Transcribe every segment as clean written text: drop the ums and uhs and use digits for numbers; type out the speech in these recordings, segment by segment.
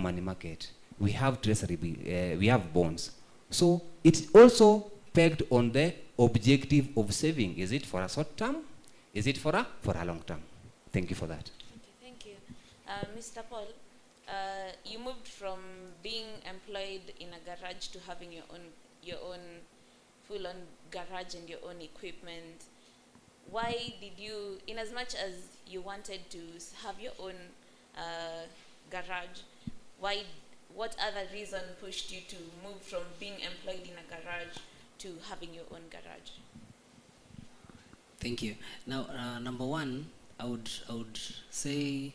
money market, we have treasury, we have bonds. So it's also pegged on the objective of saving. Is it for a short term? Is it for a long term? Thank you for that. Okay, thank you. Mr. Paul, you moved from being employed in a garage to having your own full-on garage and your own equipment. Why did you, in as much as you wanted to have your own garage, what other reason pushed you to move from being employed in a garage to having your own garage? Thank you. Now, number one, I would say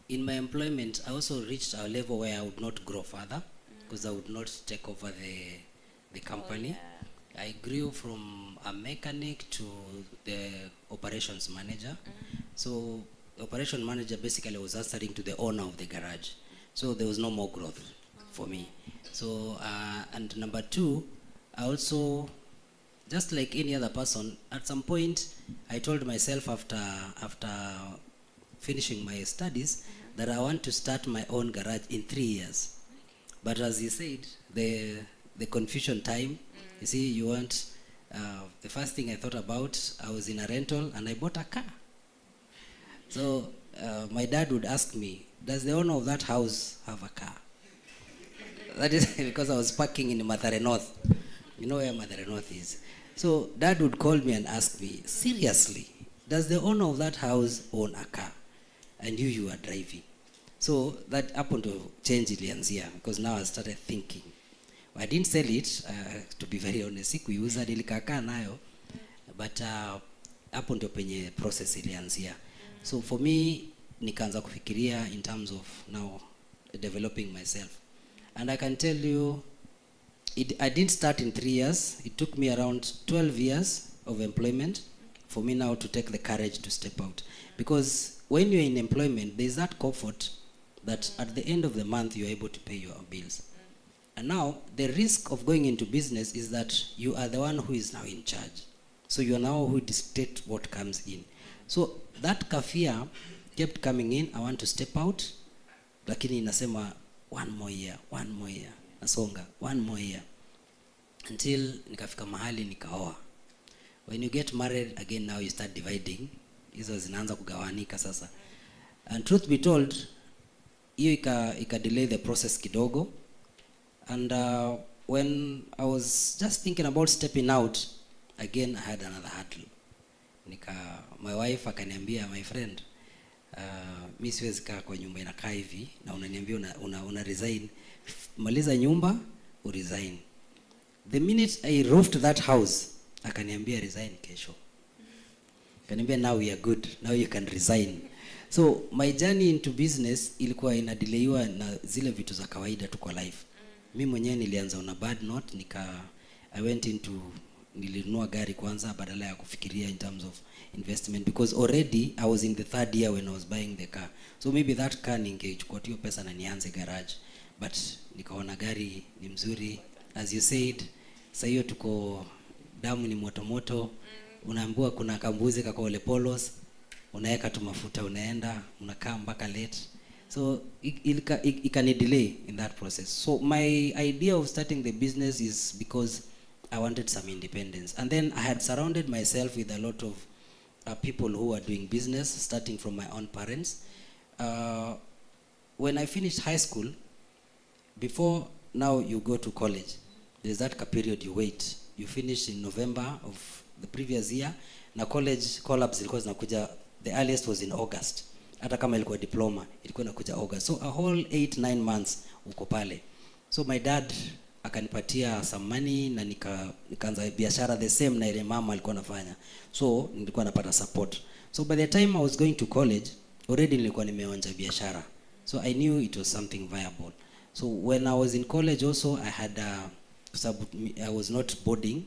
in my employment, I also reached a level where I would not grow further because I would not take over the company. Oh, yeah. I grew from a mechanic to the operations manager. So the operation manager basically was answering to the owner of the garage. So there was no more growth for me. So, and number two, I also, just like any other person, at some point, I told myself after finishing my studies that I want to start my own garage in 3 years. But as you said, the confusion time, you see, you want, the first thing I thought about, I was in a rental and I bought a car. So my dad would ask me, does the owner of that house have a car? That is because I was parking in Mathare North. You know where Mathare North is. So dad would call me and ask me, seriously, does the owner of that house own a car? And you are driving. So that happened to change ilianzia because now I started thinking. I didn't sell it, to be very honest. Sikuiuza, nilikakaa nayo. But hapo ndio penye process ilianzia. So for me, nikaanza kufikiria in terms of now developing myself. And I can tell you, I didn't start in 3 years. It took me around 12 years of employment for me now to take the courage to step out. Because when you're in employment, there's that comfort that at the end of the month, you're able to pay your bills. And now, the risk of going into business is that you are the one who is now in charge. So you are now who dictate what comes in. So that kafia kept coming in. I want to step out. Lakini nasema, one more year, nasonga, one more year. Until nikafika mahali nikaoa. When you get married, again now you start dividing. Hizo zinaanza kugawanika sasa. And truth be told, hiyo ika delay the process kidogo. And when I was just thinking about stepping out, again I had another hurdle. My wife akaniambia, my friend, mimi siwezi kaa kwa nyumba inakaa hivi na unaniambia una resign. Maliza nyumba, resign. The minute I roofed that house, akaniambia resign kesho. Akaniambia now we are good, now you can resign. So my journey into business ilikuwa inadelaywa na zile vitu za kawaida tu kwa life. Mimi mwenyewe nilianza on a bad note, I went into, nilinunua gari kwanza badala ya kufikiria in terms of investment, because already I was in the 3rd year when I was buying the car. So maybe that car ningechukua hiyo pesa na nianze garage, but nikaona gari ni mzuri. As you said, sasa hiyo tuko damu ni moto, unaambiwa kuna kambuzi kako Ole Polos, unaweka tu mafuta, unaenda unakaa mpaka late. So it can delay in that process. So my idea of starting the business is because I wanted some independence. And then I had surrounded myself with a lot of people who are doing business, starting from my own parents. When I finished high school, before now you go to college, there's that period you wait. You finish in November of the previous year. Na college call-ups ilikuwa zinakuja, the earliest was in August. Hata kama ilikuwa diploma, ilikuwa inakuja August. So a whole 8-9 months uko pale. So my dad akanipatia some money na nikaanza biashara the same na ile mama alikuwa anafanya. So nilikuwa napata support. So by the time I was going to college, already nilikuwa nimeanza biashara. So I knew it was something viable. So when I was in college also, I had I was not boarding.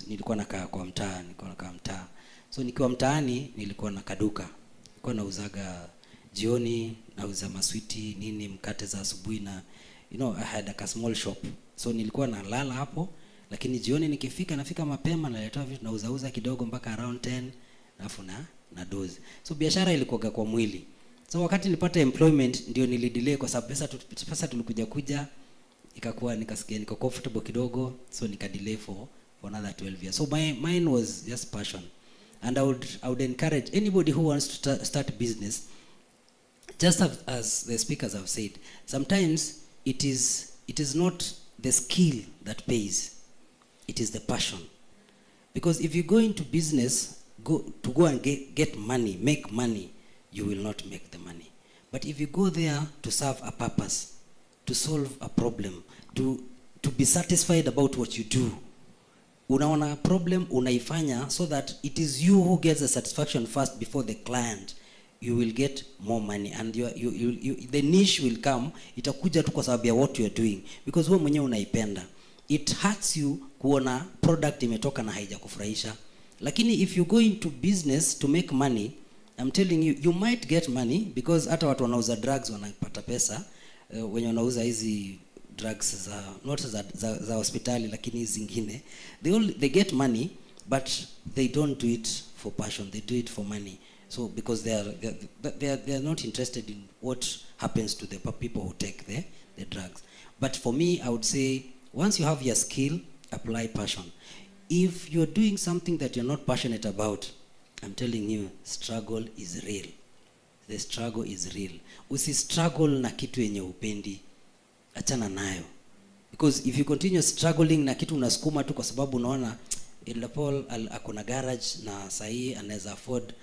Nilikuwa nakaa kwa mtaa. So nikiwa mtaani nilikuwa na kaduka. Nilikuwa nauzaga jioni, nauza maswiti, nini, mkate za asubuhi na I had a small shop. So nilikuwa nalala hapo, lakini jioni nafika mapema naleta vitu nauza kidogo mpaka around 10, alafu na doze. So biashara ilikuwa kwa mwili. So wakati nilipata employment ndio nilidelay kwa sababu pesa tulikuja ikakuwa nikasikia niko comfortable kidogo, so nikadelay for another 12 years. So mine was just passion. And I would encourage anybody who wants to start business, just as the speakers have said, sometimes it is not the skill that pays, it is the passion. Because if you go into business go and get money, make money, you will not make the money. But if you go there to serve a purpose, to solve a problem, to be satisfied about what you do, unaona problem unaifanya so that it is you who gets the satisfaction first before the client, you will get more money, and the niche will come, itakuja tu kwa sababu ya what you are doing, because wewe mwenyewe unaipenda. It hurts you kuona product imetoka na haijakufurahisha. Lakini if you go into business to make money, I'm telling you, you might get money, because hata watu wanauza drugs wanapata pesa, wenye wanauza hizi drugs za hospitali, lakini hizi zingine they get money, but they don't do it for passion, they do it for money. So because they are not interested in what happens to the people who take the drugs. But for me, I would say, once you have your skill, apply passion. If you're doing something that you're not passionate about, I'm telling you, struggle is real. The struggle is real. Usi struggle na kitu yenye upendi, achana nayo. Because if you continue struggling na kitu unasukuma tu kwa sababu unaona Paul akona garage na sahi anaweza afford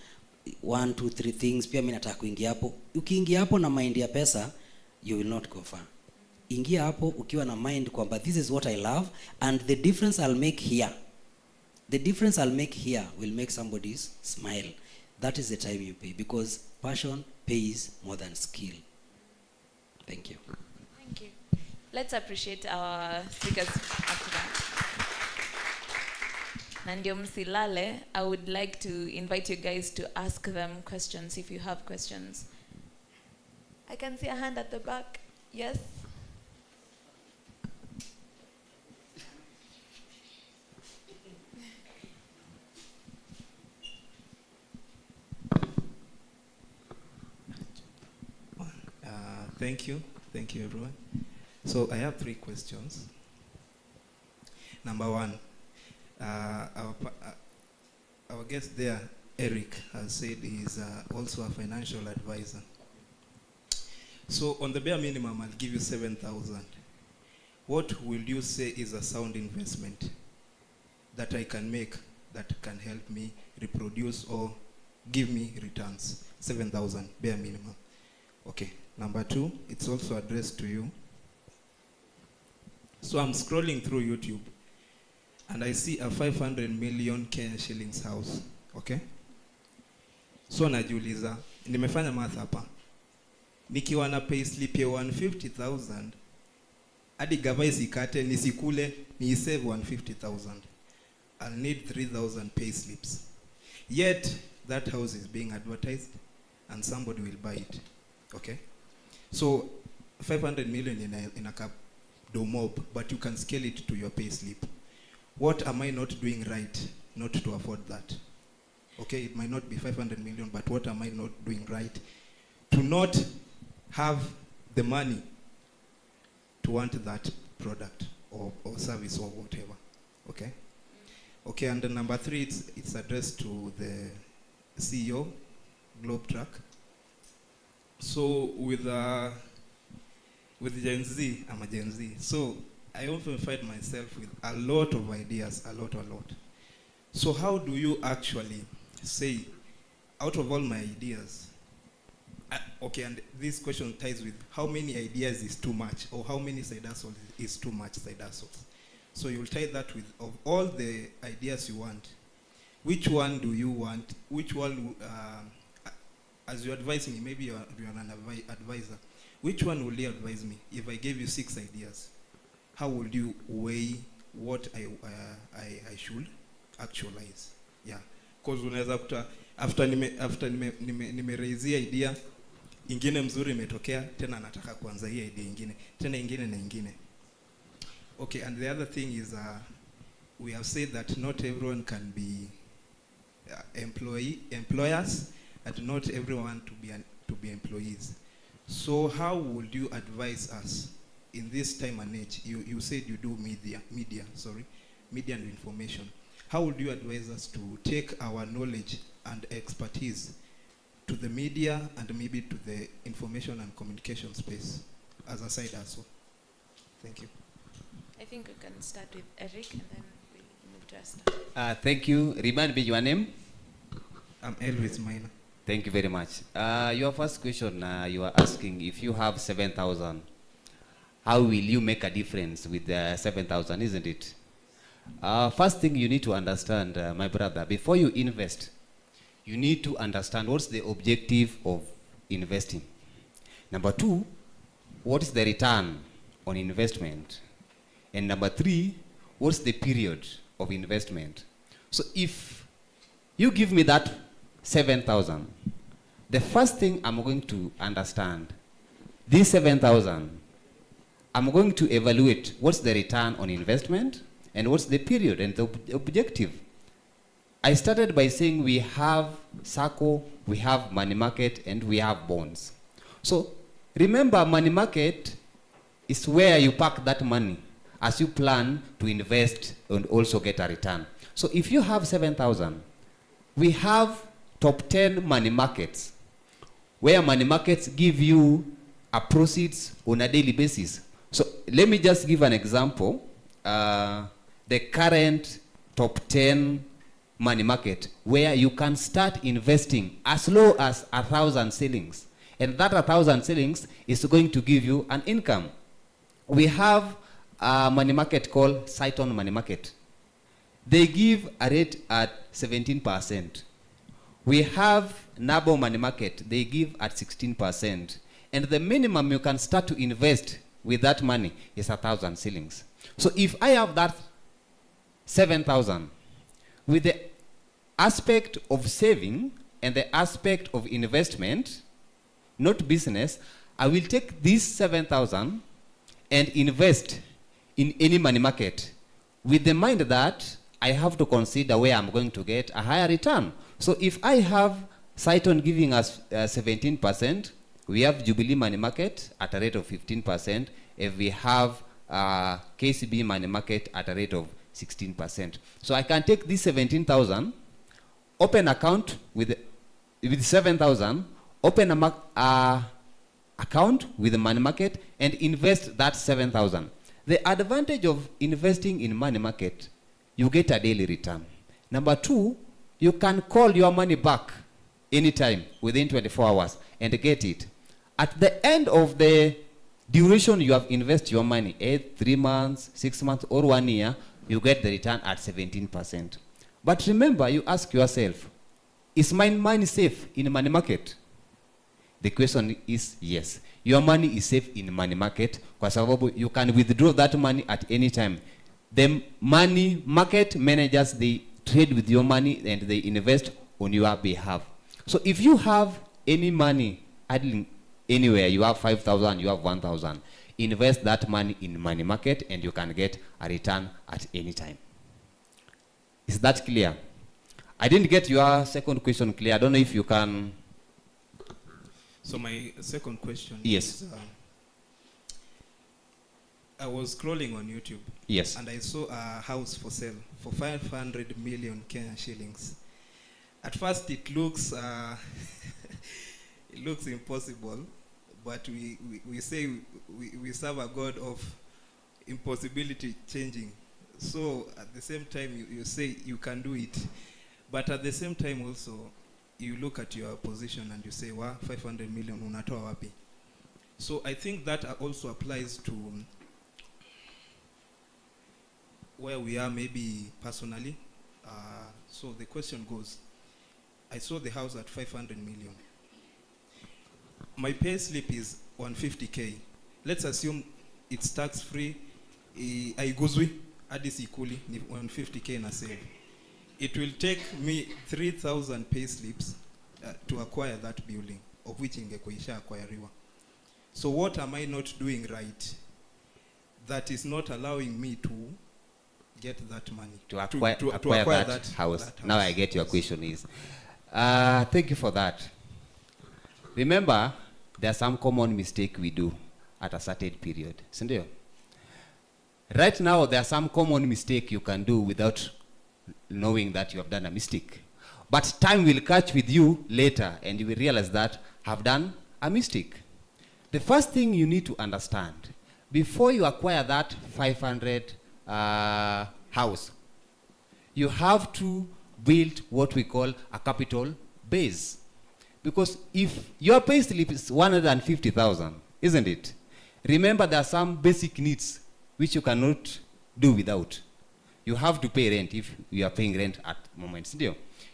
1 2 3 things, pia mimi nataka kuingia hapo. Ukiingia hapo na mind ya pesa, you will not go far. Ingia hapo ukiwa na mind kwamba this is what I love, and the difference I'll make here, the difference I'll make here will make somebody's smile. That is the time you pay, because passion pays more than skill. Thank you. Thank you. Let's appreciate our speakers after that. Nandio msilale, I would like to invite you guys to ask them questions if you have questions. I can see a hand at the back. Yes? Thank you everyone. So I have 3 questions. Number 1, our guest there, Eric, has said he is also a financial advisor. So on the bare minimum, I'll give you 7,000. What will you say is a sound investment that I can make that can help me reproduce or give me returns? 7,000 bare minimum. Okay. Number 2, it's also addressed to you. So I'm scrolling through YouTube and I see a 500 million Kenya shillings house. Okay? So najiuliza, nimefanya math hapa. Nikiwa na payslip ya 150,000, hadi gava isikate nisikule ni save 150,000. I'll need 3,000 payslips. Yet that house is being advertised and somebody will buy it. Okay? So 500 million in a cap do mob, but you can scale it to your pay slip. What am I not doing right not to afford that? Okay, it might not be 500 million, but what am I not doing right to not have the money to want that product or service or whatever? Okay? Okay, and then number 3, it's addressed to the CEO, Globetrack. So with Gen Z, I'm a Gen Z. So I often find myself with a lot of ideas, a lot. So how do you actually say, out of all my ideas, okay, and this question ties with how many ideas is too much, or how many side hustles is too much side hustles? So you'll tie that with, of all the ideas you want, which one do you want? Which one, as you advise me, maybe you're an advisor, which one will you advise me? If I gave you 6 ideas, how would you weigh what I should actualize? Yeah, because unaweza kuta after nimeraise idea ingine mzuri imetokea, tena nataka kuanza hii idea ingine, tena ingine na ingine. Okay, and the other thing is we have said that not everyone can be employers, and not everyone to be to be employees. So how would you advise us in this time and age? You said you do media and information. How would you advise us to take our knowledge and expertise to the media and maybe to the information and communication space as a side hustle? Thank you. I think we can start with Eric and then we'll move to Esther. Thank you. Remind me your name. I'm Elvis Minor. Thank you very much. Your first question, you are asking if you have 7,000, how will you make a difference with the 7,000, isn't it? First thing you need to understand, my brother, before you invest, you need to understand what's the objective of investing. Number two, what is the return on investment? And number three, what's the period of investment? So if you give me that 7,000, the first thing I'm going to understand, this 7,000, I'm going to evaluate what's the return on investment and what's the period and the objective. I started by saying we have SACCO, we have money market, and we have bonds. So remember, money market is where you park that money as you plan to invest and also get a return. So if you have 7,000, we have top 10 money markets, where money markets give you a proceeds on a daily basis. So let me just give an example. The current top 10 money market, where you can start investing as low as 1,000 shillings. And that 1,000 shillings is going to give you an income. We have a money market called Saiton Money Market. They give a rate at 17%. We have Nabo Money Market. They give at 16%. And the minimum you can start to invest with that money is 1,000 shillings. So if I have that 7,000, with the aspect of saving and the aspect of investment, not business, I will take this 7,000 and invest in any money market with the mind that I have to consider where I'm going to get a higher return. So if I have Saiton giving us 17%, we have Jubilee Money Market at a rate of 15%, if we have KCB Money Market at a rate of 16%. So I can take this 17,000, open account with 7,000, open a account with the money market and invest that 7,000. The advantage of investing in money market, you get a daily return. Number two, you can call your money back anytime within 24 hours and get it. At the end of the duration you have invested your money, 3 months, 6 months, or 1 year, you get the return at 17%. But remember, you ask yourself, is my money safe in money market? The question is yes. Your money is safe in money market kwa sababu you can withdraw that money at any time. The money market managers, they trade with your money and they invest on your behalf. So if you have any money idling anywhere, you have 5,000, you have 1,000, invest that money in money market and you can get a return at any time. Is that clear? I didn't get your second question clear. I don't know if you can. So my second question Yes. is, I was scrolling on YouTube. Yes. And I saw a house for sale for 500 million Kenya shillings. At first it looks it looks impossible, but we say we serve a God of impossibility changing. So at the same time you say you can do it, but at the same time also you look at your position and you say, wow, 500 million unatoa wapi? So I think that also applies to where we are maybe personally. So the question goes, I saw the house at 500 million. My pay slip is 150K. Let's assume it's tax free. Aiguzwi hadi sikuli ni 150K na save. It will take me 3,000 pay slips to acquire that building, of which ingekuisha acquire. So what am I not doing right that is not allowing me to get that money? To acquire that house. Now I get your question is. Thank you for that. remember, there are some common mistake we do at a certain period. Sindio? Right now, there are some common mistake you can do without knowing that you have done a mistake. But time will catch with you later, and you will realize that have done a mistake. The first thing you need to understand, before you acquire that 500 house, you have to build what we call a capital base. Because if your pay slip is 150,000, isn't it? Remember, there are some basic needs which you cannot do without. You have to pay rent if you are paying rent at moments.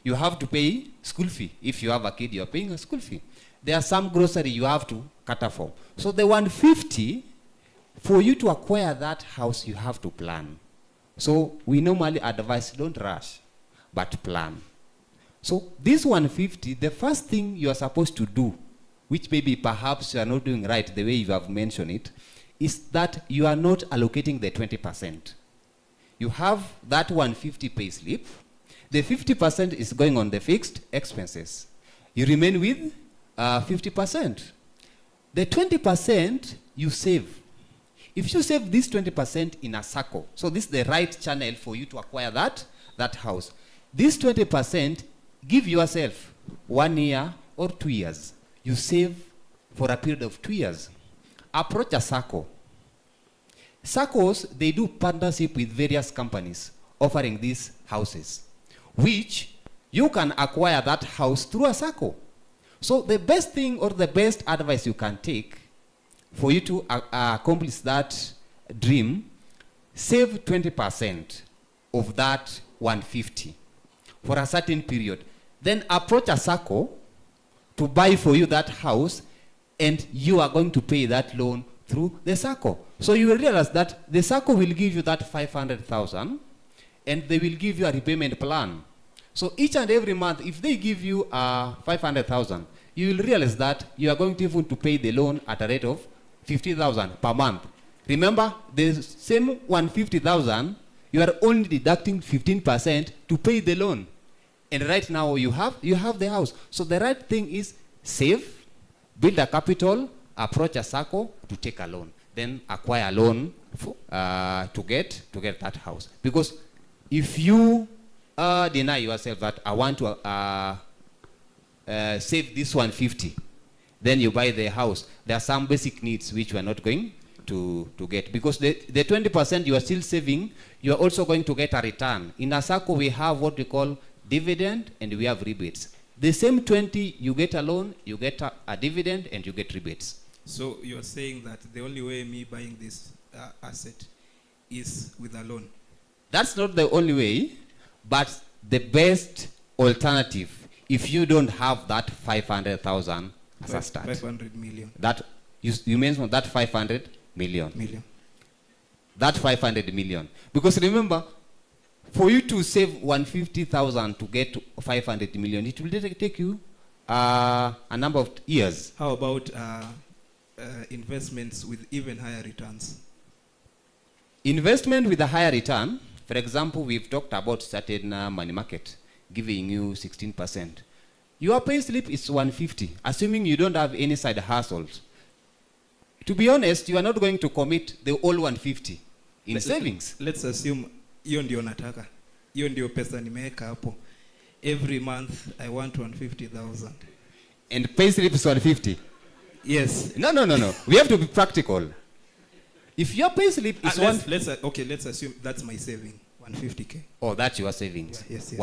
You have to pay school fee. If you have a kid, you are paying a school fee. There are some grocery you have to cater for. So the 150, for you to acquire that house, you have to plan. So we normally advise, don't rush, but plan. So this 150, the first thing you are supposed to do, which maybe perhaps you are not doing right the way you have mentioned it, is that you are not allocating the 20%. You have that 150 pay slip. The 50% is going on the fixed expenses. You remain with 50%. The 20% you save. If you save this 20% in a circle, so this is the right channel for you to acquire that house. This 20%, give yourself 1 year or 2 years. You save for a period of 2 years. Approach a circle. Circles, they do partnership with various companies offering these houses, which you can acquire that house through a circle. So the best thing or the best advice you can take for you to accomplish that dream, save 20% of that 150 for a certain period. Then approach a circle to buy for you that house, and you are going to pay that loan through the circle. So you will realize that the circle will give you that 500,000, and they will give you a repayment plan. So each and every month, if they give you 500,000, you will realize that you are going to even to pay the loan at a rate of 50,000 per month. Remember, the same 150,000, you are only deducting 15% to pay the loan. And right now you have the house. So the right thing is save, build a capital, approach a circle to take a loan, then acquire a loan to get that house. Because if you deny yourself that I want to save this 150, then you buy the house, there are some basic needs which you are not going to get. Because the 20% you are still saving, you are also going to get a return. In a circle, we have what we call dividend and we have rebates. The same 20, you get a loan, you get a dividend, and you get rebates. So you're saying that the only way me buying this asset is with a loan? That's not the only way, but the best alternative if you don't have that 500,000 as a start. 500 million. That you mentioned that 500 million. That 500 million. Because remember, for you to save 150,000 to get 500 million, it will take you a number of years. How about investments with even higher returns? Investment with a higher return, for example, we've talked about certain money market giving you 16%. Your pay slip is 150, assuming you don't have any side hustles. To be honest, you are not going to commit the whole 150 in savings. Let's assume hiyo ndio nataka. Hiyo ndio pesa nimeweka hapo. Every month I want 150,000. And pay slip is 150? Yes. No. We have to be practical. If your pay slip is let's assume that's my saving, 150K. Oh, that's your savings. Yeah, yes.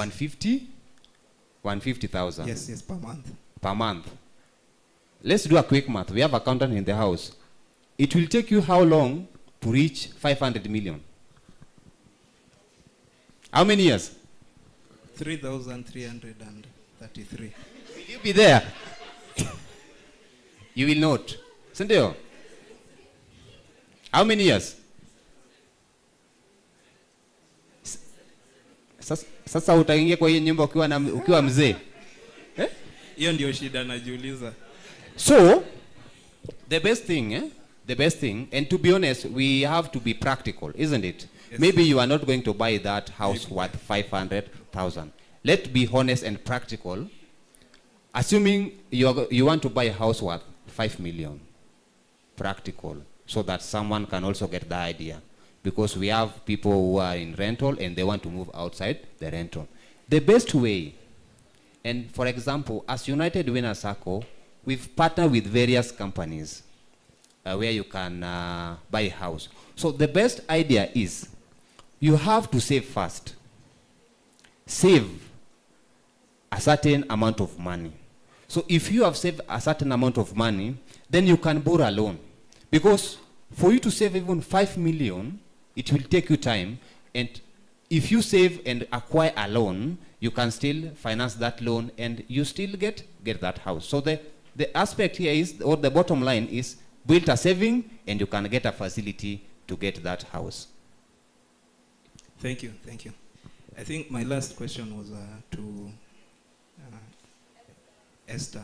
150,000. Yes, per month. Per month. Let's do a quick math. We have accountant in the house. It will take you how long to reach 500 million? How many years? 3,333. Will you be there? You will not. Sindio? How many years? Sasa utaingia kwa hiyo nyumba ukiwa mzee. Hiyo ndio shida najiuliza. So, the best thing, and to be honest, we have to be practical, isn't it? Yes. Maybe you are not going to buy that house worth 500,000. Let's be honest and practical. assuming you want to buy a house worth 5 million, practical, so that someone can also get the idea. Because we have people who are in rental and they want to move outside the rental. The best way, and for example, as United Winner Circle, we've partnered with various companies where you can buy a house. So the best idea is you have to save first. Save a certain amount of money. So if you have saved a certain amount of money, then you can borrow a loan. Because for you to save even 5 million, it will take you time. And if you save and acquire a loan, you can still finance that loan and you still get that house. So the aspect here is, or the bottom line is, build a saving and you can get a facility to get that house. Thank you. I think my last question was to Esther,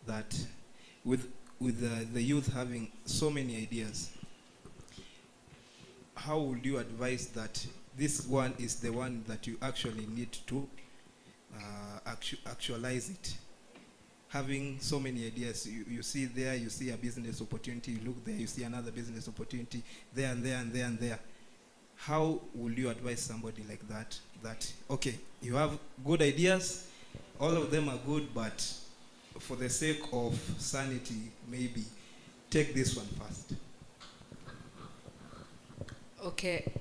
that with the youth having so many ideas, how would you advise that this one is the one that you actually need to actualize it? Having so many ideas, you see there, you see a business opportunity, you look there, you see another business opportunity, there and there and there and there. How will you advise somebody like that, okay, you have good ideas, all of them are good, but for the sake of sanity, maybe take this one first? Okay,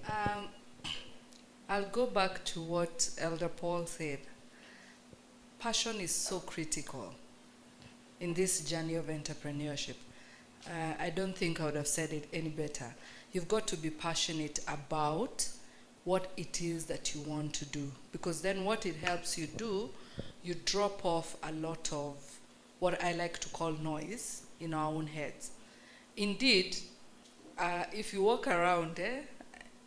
I'll go back to what Elder Paul said. Passion is so critical in this journey of entrepreneurship. I don't think I would have said it any better. You've got to be passionate about what it is that you want to do, because then what it helps you do, you drop off a lot of what I like to call noise in our own heads. Indeed, if you walk around,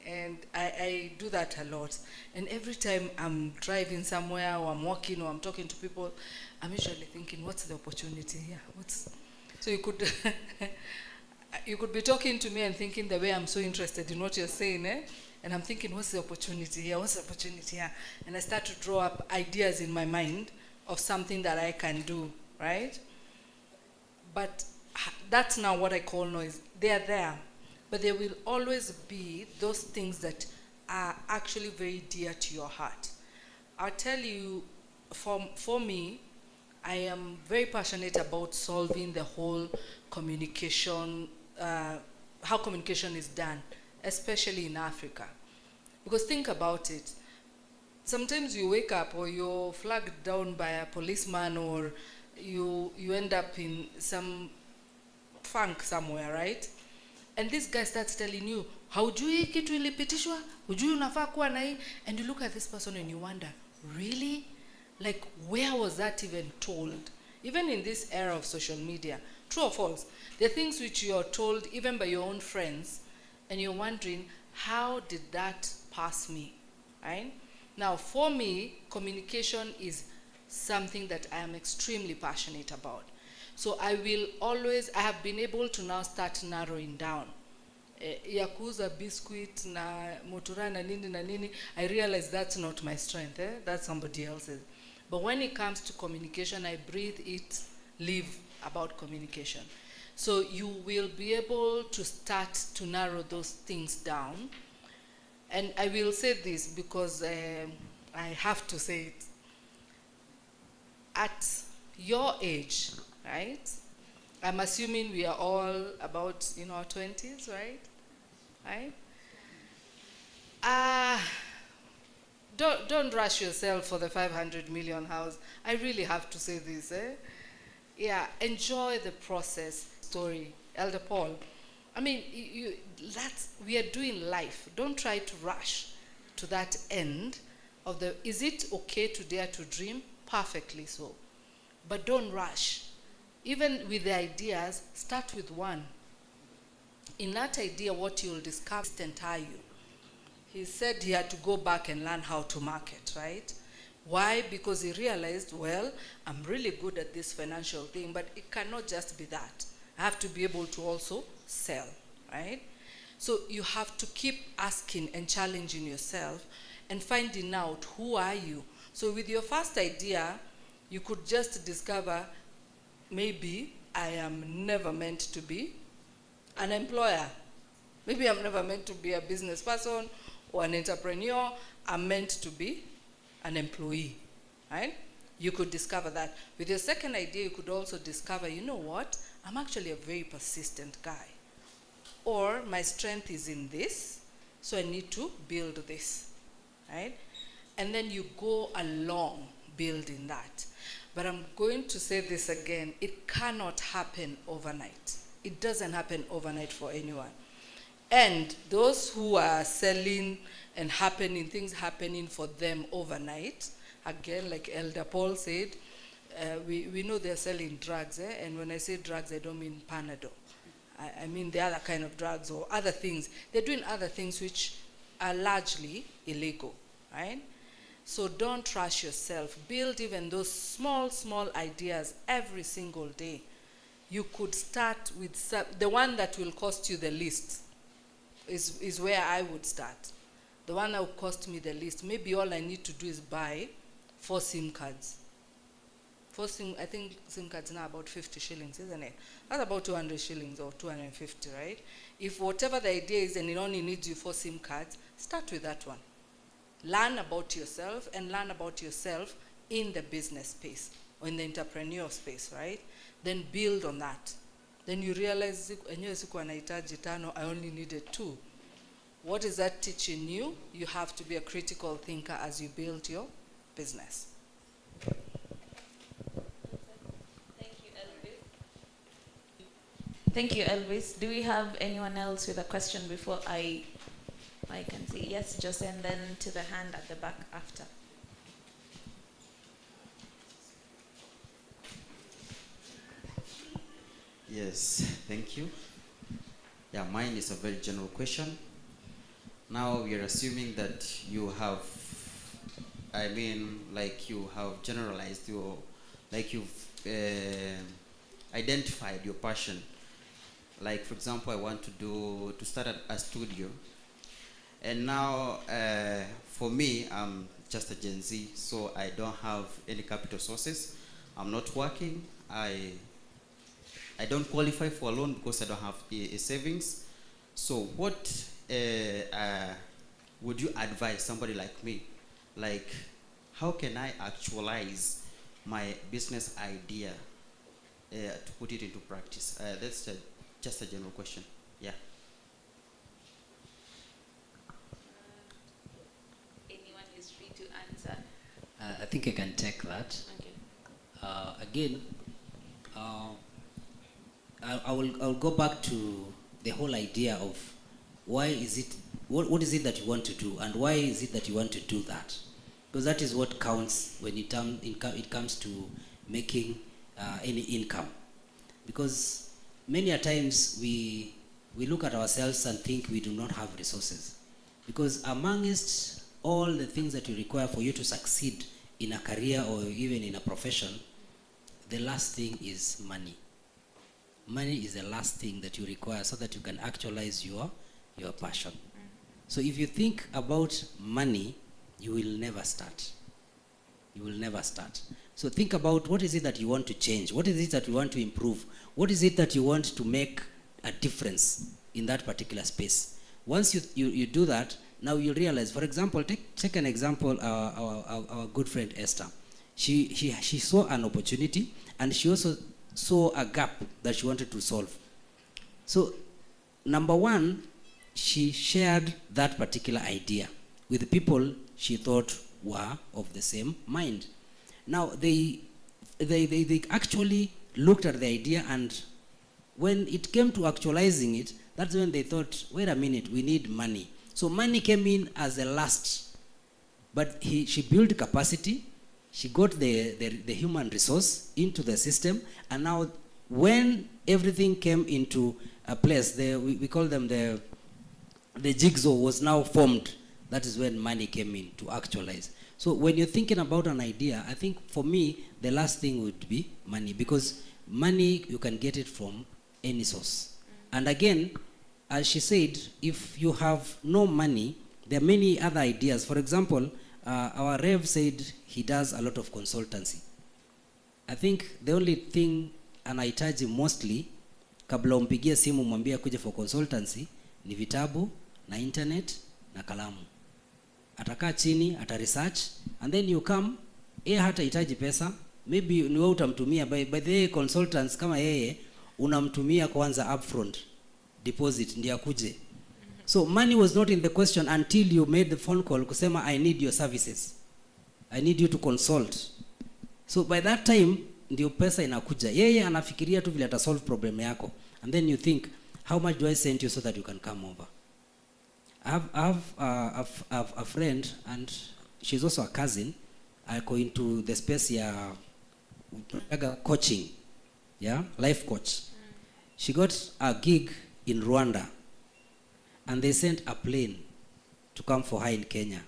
and I do that a lot, and every time I'm driving somewhere or I'm walking or I'm talking to people, I'm usually thinking, what's the opportunity here? So you could you could be talking to me and thinking the way I'm so interested in what you're saying, and I'm thinking, what's the opportunity here? What's the opportunity here? And I start to draw up ideas in my mind of something that I can do, right? But that's now what I call noise. They are there, but there will always be those things that are actually very dear to your heart. I'll tell you, for me, I am very passionate about solving the whole communication, how communication is done, especially in Africa. Because think about it. Sometimes you wake up or you're flagged down by a policeman, or you end up in some funk somewhere, right? And this guy starts telling you, haujui kitu ilipitishwa, hujui unafaa kuwa na hii, and you look at this person and you wonder, really? Like, where was that even told? Even in this era of social media, true or false, there are things which you are told even by your own friends, and you're wondering, how did that pass me, right? Now, for me, communication is something that I am extremely passionate about. So I have been able to now start narrowing down. Yakuza, biscuit, na motura, na nini, I realize that's not my strength, that's somebody else's. But when it comes to communication, I breathe it, live about communication. So you will be able to start to narrow those things down. And I will say this because I have to say it. At your age, right? I'm assuming we are all about our 20s, right? Right? Don't rush yourself for the 500 million house. I really have to say this. Yeah, enjoy the process. Story, Elder Paul. I mean, we are doing life. Don't try to rush to that end of the. Is it okay to dare to dream? Perfectly so, but don't rush. Even with the ideas, start with one. In that idea, what you'll discover is entire you. He said he had to go back and learn how to market, right? Why? Because he realized, well, I'm really good at this financial thing, but it cannot just be that. I have to be able to also sell, right? So you have to keep asking and challenging yourself and finding out, who are you? So with your first idea, You could just discover, maybe I am never meant to be an employer. Maybe I'm never meant to be a business person or an entrepreneur. I'm meant to be an employee, right? You could discover that. With your second idea, you could also discover, you know what? I'm actually a very persistent guy. Or my strength is in this, so I need to build this, right? And then you go along building that. But I'm going to say this again, it cannot happen overnight. It doesn't happen overnight for anyone. And those who are selling and things happening for them overnight, again, like Elder Paul said, we know they're selling drugs, and when I say drugs, I don't mean Panadol. I mean the other kind of drugs or other things. They're doing other things which are largely illegal, right? So don't rush yourself. Build even those small ideas every single day. You could start with the one that will cost you the least is where I would start. The one that will cost me the least. Maybe all I need to do is buy 4 SIM cards. I think SIM cards now about 50 shillings, isn't it? That's about 200 shillings or 250, right? If whatever the idea is and it only needs you 4 SIM cards, start with that one. Learn about yourself and learn about yourself in the business space or in the entrepreneurial space, right? Then build on that. Then you realize, I only needed 2. What is that teaching you? You have to be a critical thinker as you build your business. Thank you, Elvis. Do we have anyone else with a question before I can see? Yes, Jose, and then to the hand at the back after. Yes, thank you. Yeah, mine is a very general question. Now we are assuming that you have, you have generalized your, you've identified your passion. Like, for example, I want to start a studio. And now, for me, I'm just a Gen Z, so I don't have any capital sources. I'm not working. I don't qualify for a loan because I don't have a savings. So what would you advise somebody like me? Like, how can I actualize my business idea to put it into practice? That's just a general question. Yeah. Anyone is free to answer. I think I can take that. Okay. Again, I'll go back to the whole idea of why is it, what is it that you want to do, and why is it that you want to do that? Because that is what counts when it comes to making any income. Because many a times we look at ourselves and think we do not have resources. Because amongst all the things that you require for you to succeed in a career or even in a profession, the last thing is money. Money is the last thing that you require so that you can actualize your passion. So if you think about money, you will never start. You will never start. So think about what is it that you want to change? What is it that you want to improve? What is it that you want to make a difference in that particular space? Once you do that, now you realize, for example, take an example, our good friend Esther. She saw an opportunity, and she also saw a gap that she wanted to solve. So, number one, she shared that particular idea with the people she thought were of the same mind. Now, they actually looked at the idea, and when it came to actualizing it, that's when they thought, wait a minute, we need money. So money came in as the last. But she built capacity, she got the human resource into the system, and now when everything came into a place, we call them the jigsaw was now formed. That is when money came in to actualize. So when you're thinking about an idea, I think for me, the last thing would be money, because money, you can get it from any source. And again, as she said, if you have no money, there are many other ideas. For example, our Rev said he does a lot of consultancy. I think the only thing anahitaji mostly kabla umpigie simu mwambie kuja for consultancy ni vitabu na internet na kalamu. Atakaa chini, ata research, and then you come. Yeye hatahitaji pesa, maybe ni wewe utamtumia. By the way, consultants kama yeye unamtumia kwanza upfront deposit ndiye akuje. So money was not in the question until you made the phone call kusema I need your services, I need you to consult. So by that time ndio pesa inakuja. Yeye anafikiria tu vile ata solve problem yako, and then you think how much do I send you so that you can come over. I have a friend, and she's also a cousin. I go into the space ya coaching, yeah, life coach. She got a gig in Rwanda, and they sent a plane to come for her in Kenya.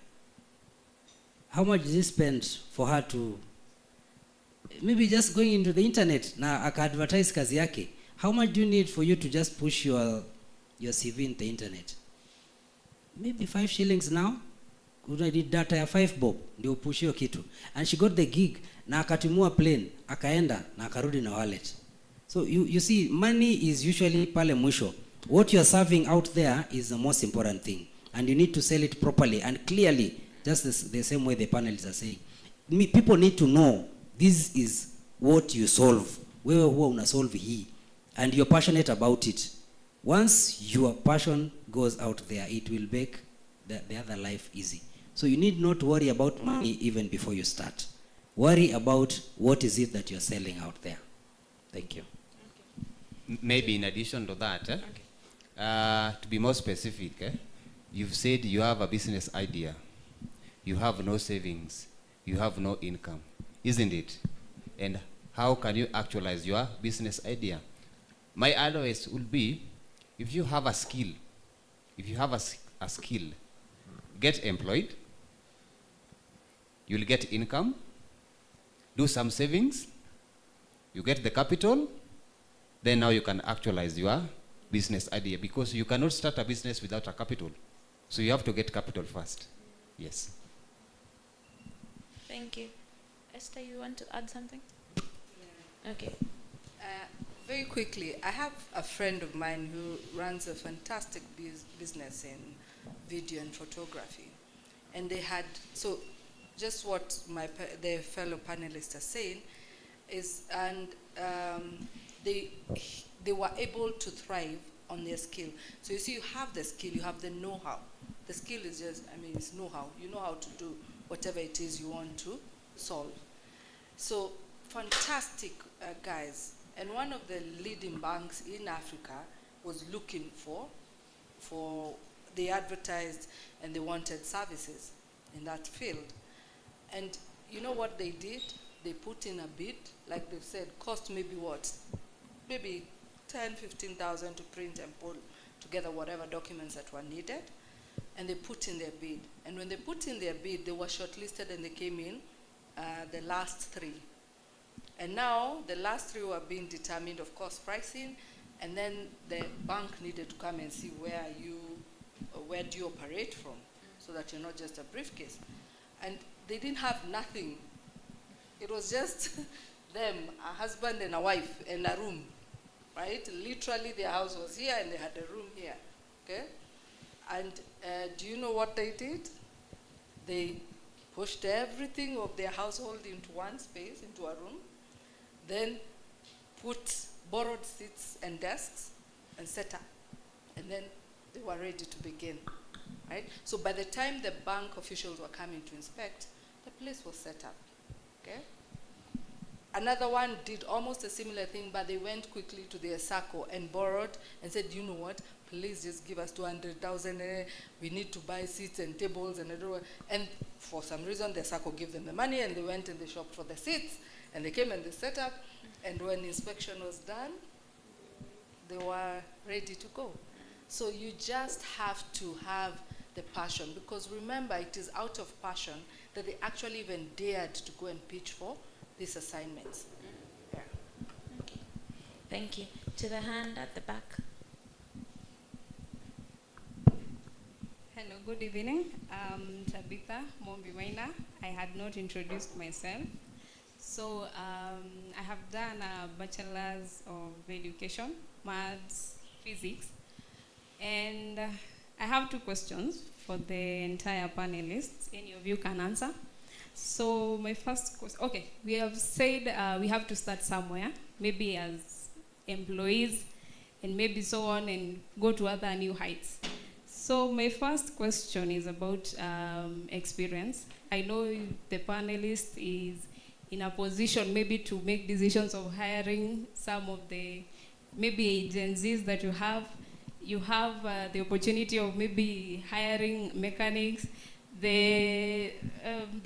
How much did they spend for her to maybe just going into the internet na aka-advertise kazi yake? How much do you need for you to just push your CV in the internet? Maybe 5 shillings now. Una need data ya 5 bob ndio push hiyo kitu. And she got the gig na akatimua plane, akaenda na akarudi na wallet. So you see, money is usually pale mwisho. What you are serving out there is the most important thing, and you need to sell it properly and clearly, just the same way the panelists are saying. People need to know this is what you solve. Wewe huwa una solve hii, and you're passionate about it. Once your passion goes out there, it will make the other life easy. So you need not worry about money even before you start. Worry about what is it that you're selling out there. Thank you. Maybe in addition to that, to be more specific, you've said you have a business idea, you have no savings, you have no income, isn't it? And how can you actualize your business idea? My advice would be, if you have a skill, get employed, you'll get income, do some savings, you get the capital, then now you can actualize your business idea, because you cannot start a business without a capital. So you have to get capital first. Yes. Thank you. Esther, you want to add something? Yeah. Okay. Very quickly, I have a friend of mine who runs a fantastic business in video and photography. And they had, so just what the fellow panelists are saying is, and they were able to thrive on their skill. So you see, you have the skill, you have the know-how. The skill is just, it's know-how. You know how to do whatever it is you want to solve. So fantastic guys. And one of the leading banks in Africa was looking for they advertised and they wanted services in that field. And you know what they did? They put in a bid, like they've said, cost maybe what? Maybe 10, 15,000 to print and pull together whatever documents that were needed. And they put in their bid. And when they put in their bid, they were shortlisted and they came in the last 3. And now the last 3 were being determined, of course, pricing, and then the bank needed to come and see where do you operate from, so that you're not just a briefcase. And they didn't have nothing. It was just them, a husband and a wife, and a room, right? Literally their house was here and they had a room here, okay? And do you know what they did? They pushed everything of their household into one space, into a room, then borrowed seats and desks and set up. And then they were ready to begin, right? So by the time the bank officials were coming to inspect, the place was set up, okay? Another one did almost a similar thing, but they went quickly to their SACCO and borrowed and said, you know what, please just give us 200,000, we need to buy seats and tables and everything. And for some reason, the SACCO gave them the money and they went and they shopped for the seats and they came and they set up. And when inspection was done, they were ready to go. So you just have to have the passion, because remember, it is out of passion that they actually even dared to go and pitch for these assignments. Yeah. Okay. Thank you. To the hand at the back. Hello, good evening. I'm Tabitha Mombi Maina. I had not introduced myself. So I have done a bachelor's of education, maths, physics, and I have two questions for the entire panelists. Any of you can answer. So my first question, okay, we have said we have to start somewhere, maybe as employees, and maybe so on, and go to other new heights. So my first question is about experience. I know the panelist is in a position maybe to make decisions of hiring some of the maybe Gen Zs that you have. You have the opportunity of maybe hiring mechanics, the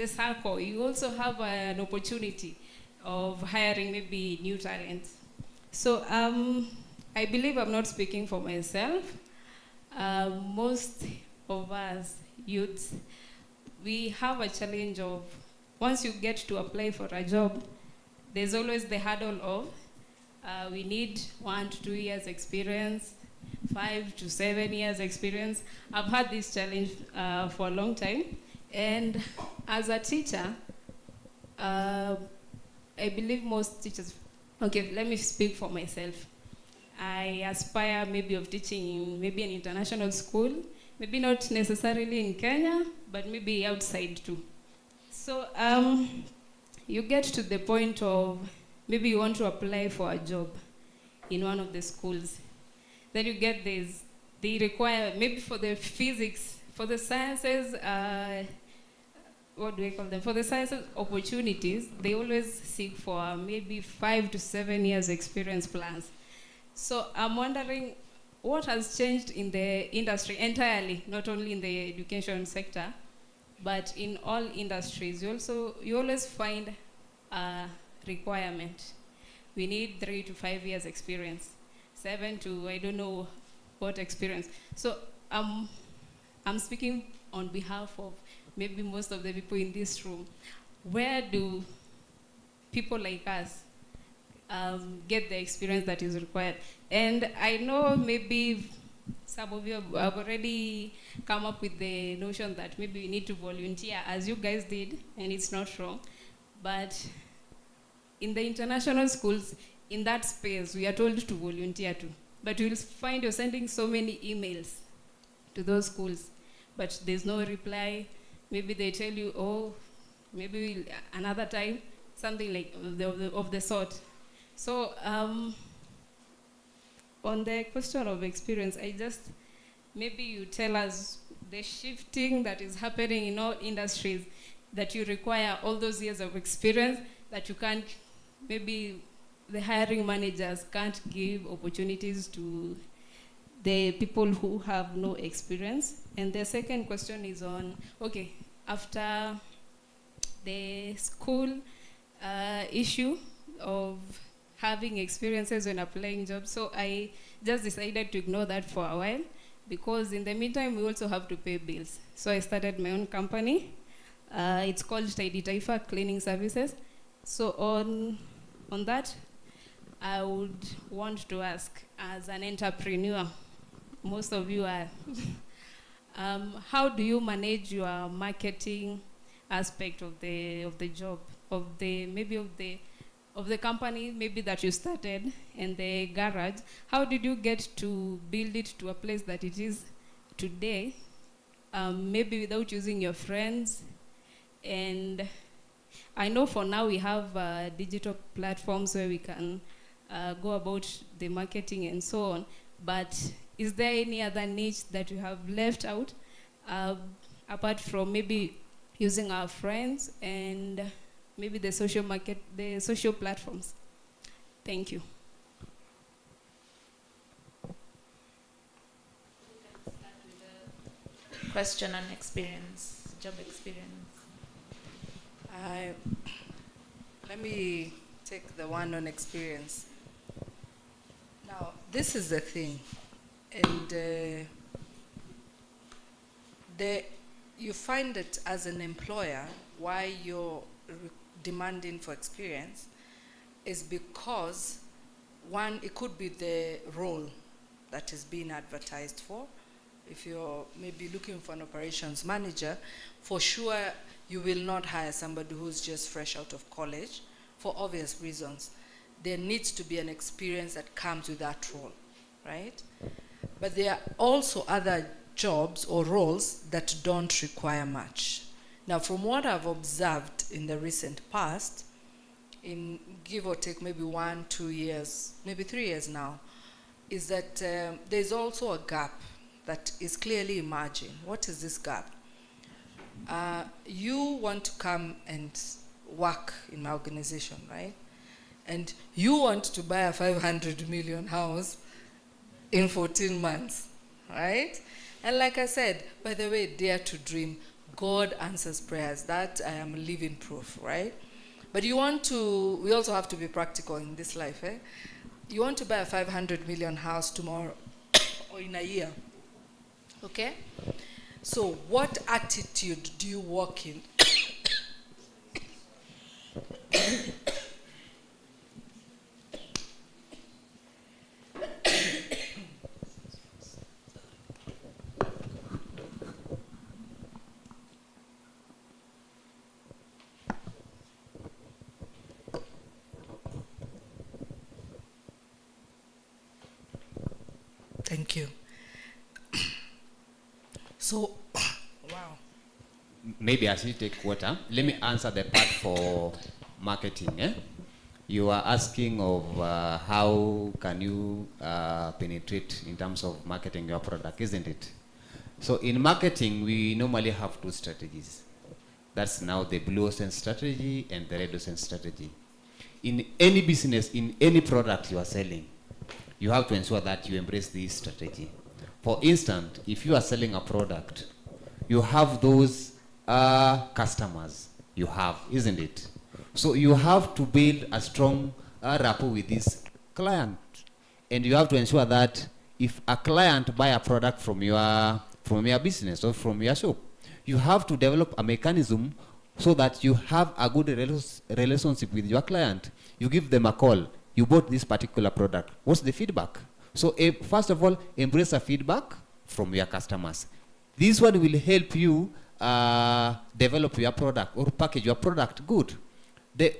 circle. You also have an opportunity of hiring maybe new talent. So I believe I'm not speaking for myself. Most of us youths, we have a challenge of once you get to apply for a job, there's always the hurdle of we need 1 to 2 years experience, 5 to 7 years experience. I've had this challenge for a long time. And as a teacher, I believe most teachers, okay, let me speak for myself. I aspire maybe of teaching in maybe an international school, maybe not necessarily in Kenya, but maybe outside too. So you get to the point of maybe you want to apply for a job in one of the schools. Then you get this, they require, maybe for the physics, for the sciences, what do we call them? For the sciences opportunities, they always seek for maybe 5 to 7 years experience plus. So I'm wondering what has changed in the industry entirely, not only in the education sector, but in all industries. You always find a requirement. We need 3 to 5 years experience, 7 to I don't know what experience. So I'm speaking on behalf of maybe most of the people in this room. Where do people like us get the experience that is required? And I know maybe some of you have already come up with the notion that maybe we need to volunteer, as you guys did, and it's not wrong. But in the international schools, in that space, we are told to volunteer too. But you'll find you're sending so many emails to those schools, but there's no reply. Maybe they tell you, oh, maybe another time, something like of the sort. So on the question of experience, maybe you tell us the shifting that is happening in all industries, that you require all those years of experience, that you can't, maybe the hiring managers can't give opportunities to the people who have no experience. And the second question is on, okay, after the school issue of having experiences when applying jobs, so I just decided to ignore that for a while, because in the meantime, we also have to pay bills. So I started my own company. It's called Tidy Taifa Cleaning Services. So on that, I would want to ask, as an entrepreneur, most of you are, how do you manage your marketing aspect of the job, of the company maybe that you started and the garage? How did you get to build it to a place that it is today, maybe without using your friends? And I know for now we have digital platforms where we can go about the marketing and so on, but is there any other niche that you have left out, apart from maybe using our friends and maybe the social platforms? Thank you. Question on experience, job experience. Let me take the one on experience. Now, this is the thing, and you find that as an employer, why you're demanding for experience is because, one, it could be the role that is being advertised for. If you're maybe looking for an operations manager, for sure you will not hire somebody who's just fresh out of college for obvious reasons. There needs to be an experience that comes with that role, right? But there are also other jobs or roles that don't require much. Now, from what I've observed in the recent past, in give or take maybe 1, 2 years, maybe 3 years now, is that there's also a gap that is clearly emerging. What is this gap? You want to come and work in my organization, right? And you want to buy a 500 million house in 14 months, right? And like I said, by the way, dare to dream. God answers prayers. That I am living proof, right? But you want to, we also have to be practical in this life, eh? You want to buy a 500 million house tomorrow or in a year, okay? So what attitude do you walk in? Thank you. So, wow. Maybe I should take water. Let me answer the part for marketing. You are asking of how can you penetrate in terms of marketing your product, isn't it? So in marketing, we normally have 2 strategies. That's now the blue ocean strategy and the red ocean strategy. In any business, in any product you are selling, you have to ensure that you embrace this strategy. For instance, if you are selling a product, you have those customers you have, isn't it? So you have to build a strong rapport with this client. And you have to ensure that if a client buy a product from your business or from your shop, you have to develop a mechanism so that you have a good relationship with your client. You give them a call. You bought this particular product. What's the feedback? So first of all, embrace a feedback from your customers. This one will help you develop your product or package your product good. The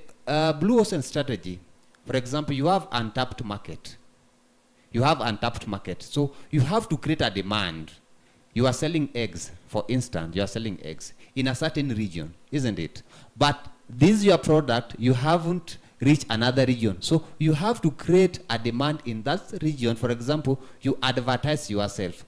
blue ocean strategy, for example, you have untapped market. You have untapped market. So you have to create a demand. You are selling eggs, for instance, you are selling eggs in a certain region, isn't it? But this is your product, you haven't reach another region. So you have to create a demand in that region. For example, you advertise yourself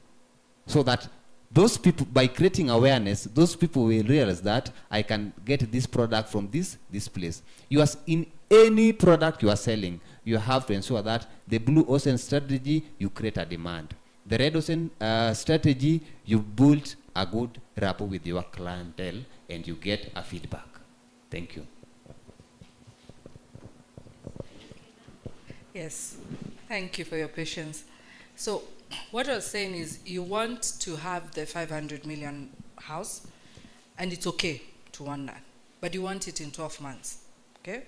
so that those people, by creating awareness, those people will realize that I can get this product from this place. You are in any product you are selling, you have to ensure that the blue ocean strategy, you create a demand. The red ocean strategy, you build a good rapport with your clientele and you get a feedback. Thank you. Yes, thank you for your patience. So what I was saying is you want to have the 500 million house, and it's okay to want that, but you want it in 12 months, okay?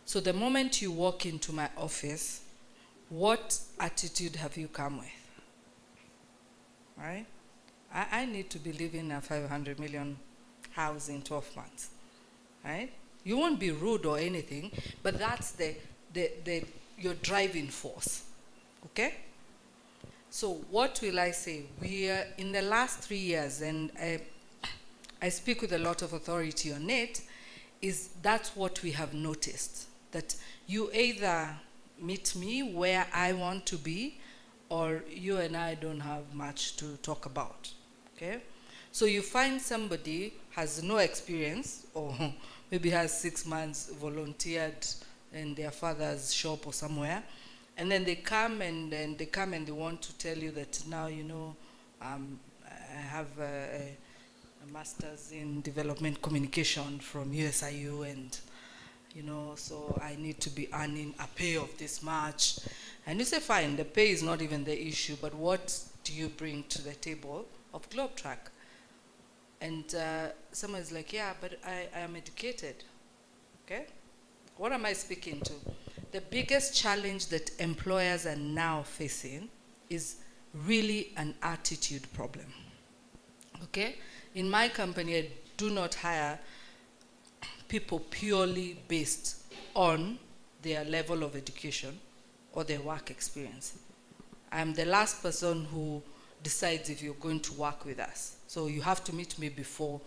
So the moment you walk into my office, what attitude have you come with, right? I need to be living a 500 million house in 12 months, right? You won't be rude or anything, but that's your driving force, okay? So what will I say? We are in the last 3 years, and I speak with a lot of authority on it, is that's what we have noticed, that you either meet me where I want to be, or you and I don't have much to talk about, okay? So you find somebody has no experience, or maybe has 6 months volunteered in their father's shop or somewhere, and then they come and they want to tell you that now, you know, I have a master's in development communication from USIU, and you know, so I need to be earning a pay of this much. And you say, fine, the pay is not even the issue, but what do you bring to the table of GlobeTrack? And someone is like, yeah, but I am educated, okay? What am I speaking to? The biggest challenge that employers are now facing is really an attitude problem, okay? In my company, I do not hire people purely based on their level of education or their work experience. I'm the last person who decides if you're going to work with us. So you have to meet me before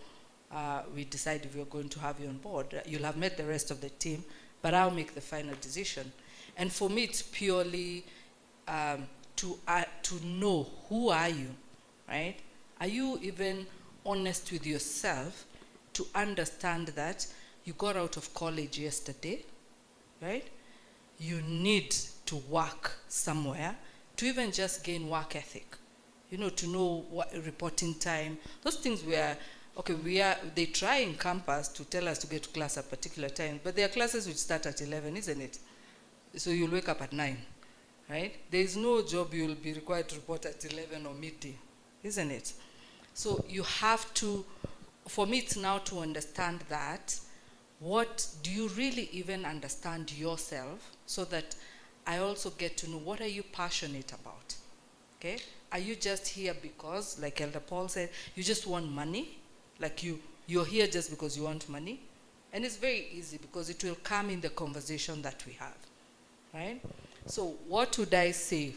we decide if we're going to have you on board. You'll have met the rest of the team, but I'll make the final decision. And for me, it's purely to know, who are you, right? Are you even honest with yourself to understand that you got out of college yesterday, right? You need to work somewhere to even just gain work ethic. You know, to know what reporting time, those things they try in campus to tell us to get to class at particular times, but there are classes which start at 11, isn't it? So you'll wake up at 9, right? There is no job you'll be required to report at 11 or midday, isn't it? So you have to, for me it's now to understand that, what do you really even understand yourself, so that I also get to know, what are you passionate about, okay? Are you just here because, like Elder Paul said, you just want money? Like you're here just because you want money? And it's very easy, because it will come in the conversation that we have, right? So what would I say?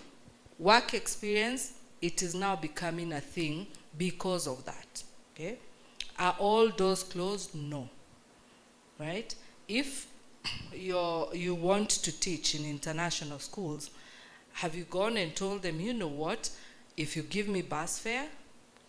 Work experience, it is now becoming a thing because of that, okay? Are all doors closed? No, right? If you want to teach in international schools, have you gone and told them, you know what, if you give me bus fare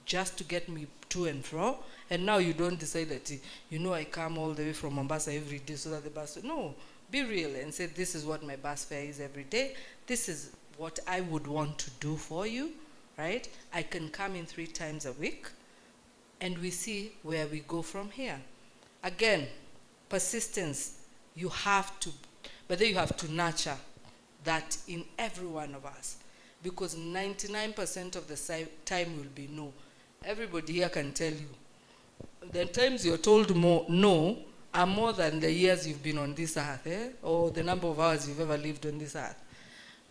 just to get me to and fro, and now you don't decide that, you know, I come all the way from Mombasa every day so that the bus, no, be real and say, this is what my bus fare is every day, this is what I would want to do for you, right? I can come in 3 times a week, and we see where we go from here. Again, persistence, you have to, but then you have to nurture that in every one of us, because 99% of the time will be no. Everybody here can tell you, the times you're told no are more than the years you've been on this earth, or the number of hours you've ever lived on this earth.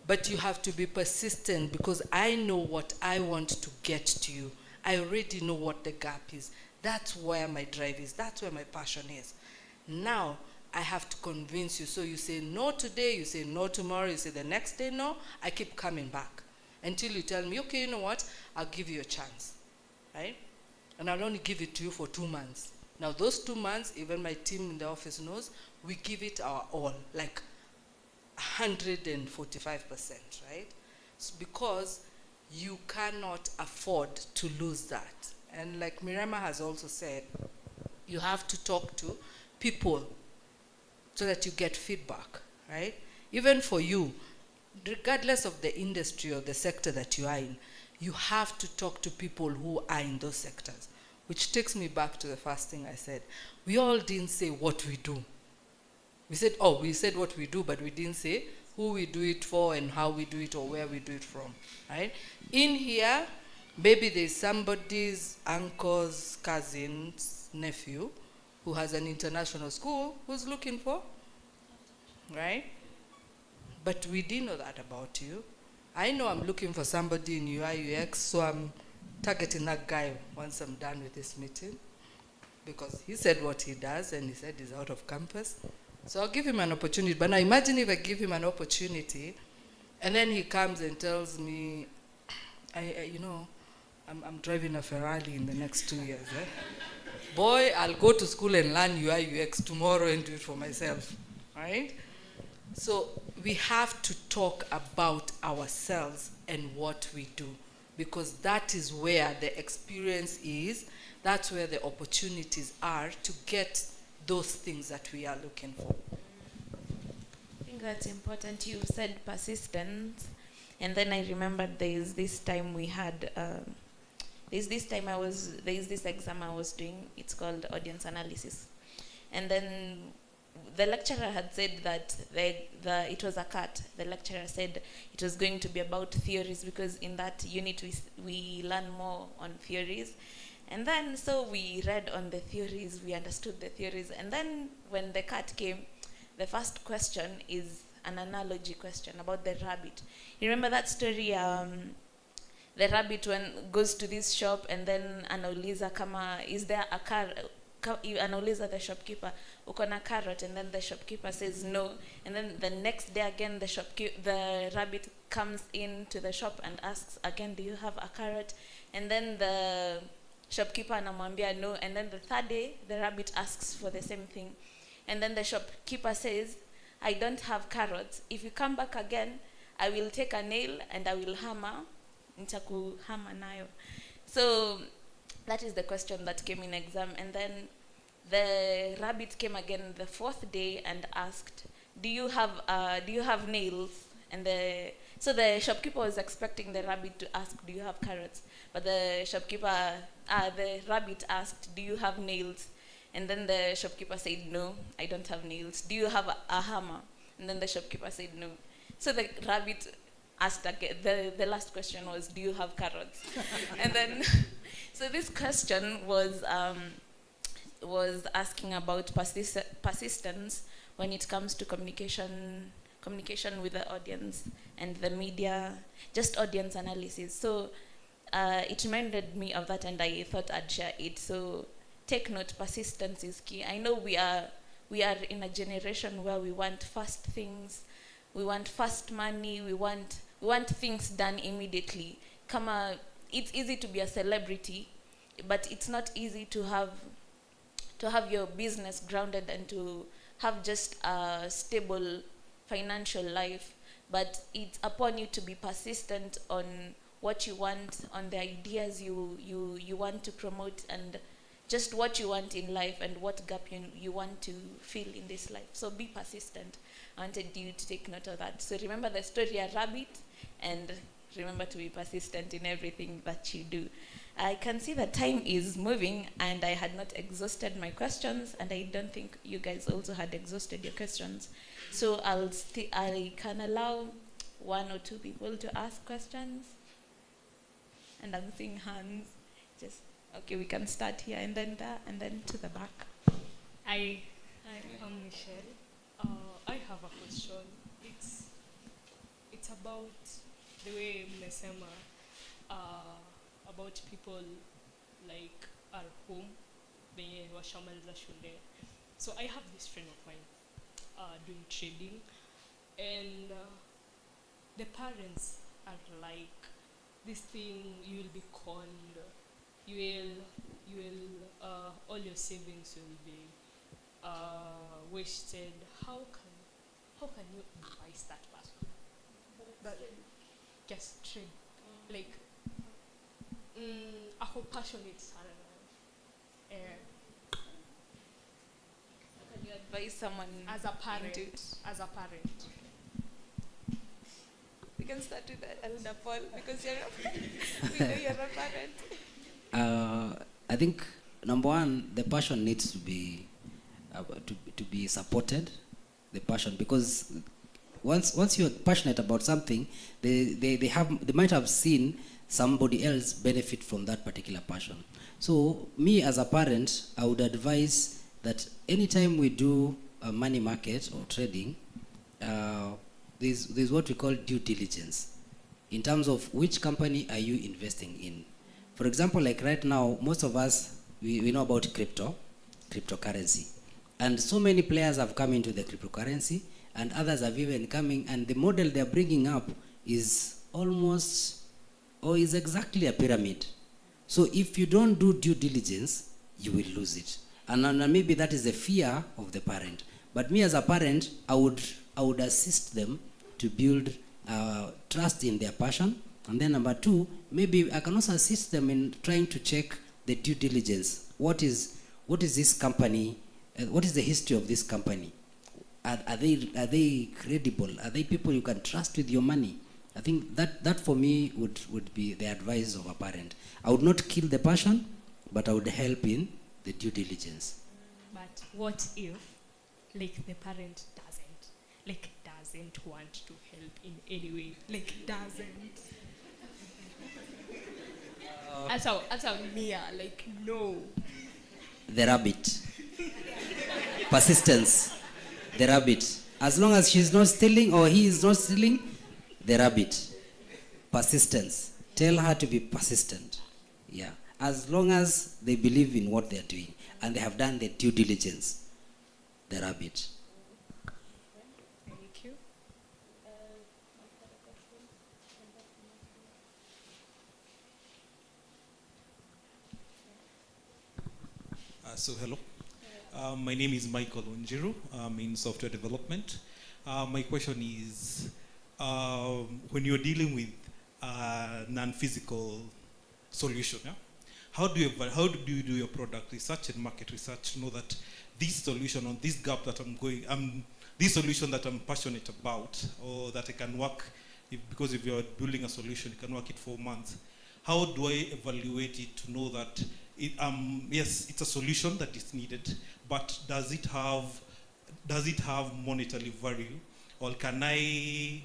But you have to be persistent, because I know what I want to get to you. I already know what the gap is. That's where my drive is. That's where my passion is. Now, I have to convince you. So you say no today, you say no tomorrow, you say the next day no. I keep coming back until you tell me, okay, you know what? I'll give you a chance, right? And I'll only give it to you for 2 months. Now, those 2 months, even my team in the office knows, we give it our all, like 145%, right? It's because you cannot afford to lose that. And like Mirema has also said, you have to talk to people so that you get feedback, right? Even for you, regardless of the industry or the sector that you are in, you have to talk to people who are in those sectors. Which takes me back to the first thing I said. We all didn't say what we do. We said what we do, but we didn't say who we do it for and how we do it or where we do it from, right? In here, maybe there's somebody's uncle's cousin's nephew who has an international school who's looking for, right? But we didn't know that about you. I know I'm looking for somebody in UI UX, so I'm targeting that guy once I'm done with this meeting, because he said what he does and he said he's out of campus. So I'll give him an opportunity. But now imagine if I give him an opportunity and then he comes and tells me, I'm driving a Ferrari in the next 2 years. Boy, I'll go to school and learn UI UX tomorrow and do it for myself, right? So we have to talk about ourselves and what we do, because that is where the experience is, that's where the opportunities are to get those things that we are looking for. I think that's important. You said persistence, and then I remembered there's this exam I was doing, it's called audience analysis. And then the lecturer had said that it was a cut. The lecturer said it was going to be about theories, because in that unit we learn more on theories. And then so we read on the theories, we understood the theories, and then when the cut came, the first question is an analogy question about the rabbit. You remember that story? The rabbit goes to this shop, and then anauliza kama, is there a car anauliza the shopkeeper, uko na carrot, and then the shopkeeper says no, and then the next day again the rabbit comes in to the shop and asks again, do you have a carrot? And then the shopkeeper anamwambia no, and then the third day the rabbit asks for the same thing, and then the shopkeeper says, I don't have carrots. If you come back again, I will take a nail and I will hammer, nitakuhammer nayo. So that is the question that came in exam. And then the rabbit came again the fourth day and asked, do you have nails? And so the shopkeeper was expecting the rabbit to ask, do you have carrots? But the rabbit asked, do you have nails? And then the shopkeeper said, no, I don't have nails. Do you have a hammer? And then the shopkeeper said, no. So the rabbit asked again, the last question was, do you have carrots? And then, so this question was asking about persistence when it comes to communication with the audience and the media, just audience analysis. So it reminded me of that, and I thought I'd share it. So take note, persistence is key. I know we are in a generation where we want fast things, we want fast money, we want things done immediately. It's easy to be a celebrity, but it's not easy to have your business grounded and to have just a stable financial life. But it's upon you to be persistent on what you want, on the ideas you want to promote, and just what you want in life and what gap you want to fill in this life. So be persistent. I wanted you to take note of that. So remember the story of rabbit, and remember to be persistent in everything that you do. I can see that time is moving, and I had not exhausted my questions, and I don't think you guys also had exhausted your questions. So I can allow 1 or 2 people to ask questions. And I'm seeing hands. Okay, we can start here and then there and then to the back. Hi, I'm Michelle. I have a question. It's about the way mmesema about people like are home wenye washamaliza shule. So I have this friend of mine doing trading, and the parents are like, this thing you will be conned. You will all your savings will be wasted. How can you advise that person? That just trade, like a whole passionate son. Can you advise someone As a parent? We can start with Elder Paul, because we know you're a parent. I think number one, the passion needs to be supported. The passion, because once you're passionate about something, they might have seen somebody else benefit from that particular passion. So me as a parent, I would advise that anytime we do a money market or trading, there's what we call due diligence in terms of which company are you investing in. For example, like right now, most of us, we know about cryptocurrency. And so many players have come into the cryptocurrency, and others have even coming, and the model they're bringing up is is exactly a pyramid. So if you don't do due diligence, you will lose it. And maybe that is the fear of the parent. But me as a parent, I would assist them to build trust in their passion. And then number two, maybe I can also assist them in trying to check the due diligence. What is this company? What is the history of this company? Are they credible? Are they people you can trust with your money? I think that for me would be the advice of a parent. I would not kill the passion, but I would help in the due diligence. But what if, like, the parent doesn't want to help in any way? Doesn't. Ata Mia, no. The rabbit. Persistence. The rabbit. As long as she's not stealing or he is not stealing, the rabbit. Persistence. Tell her to be persistent. Yeah. As long as they believe in what they're doing. and they have done the due diligence, the rabbit. Thank you. So hello, my name is Michael Onjiru. I'm in software development. My question is, when you're dealing with non-physical solution, yeah? How do you do your product research and market research to know that this solution or this gap that this solution that I'm passionate about, or that I can work, because if you're building a solution, you can work it for months. How do I evaluate it to know that yes, it's a solution that is needed, but does it have monetary value, or can I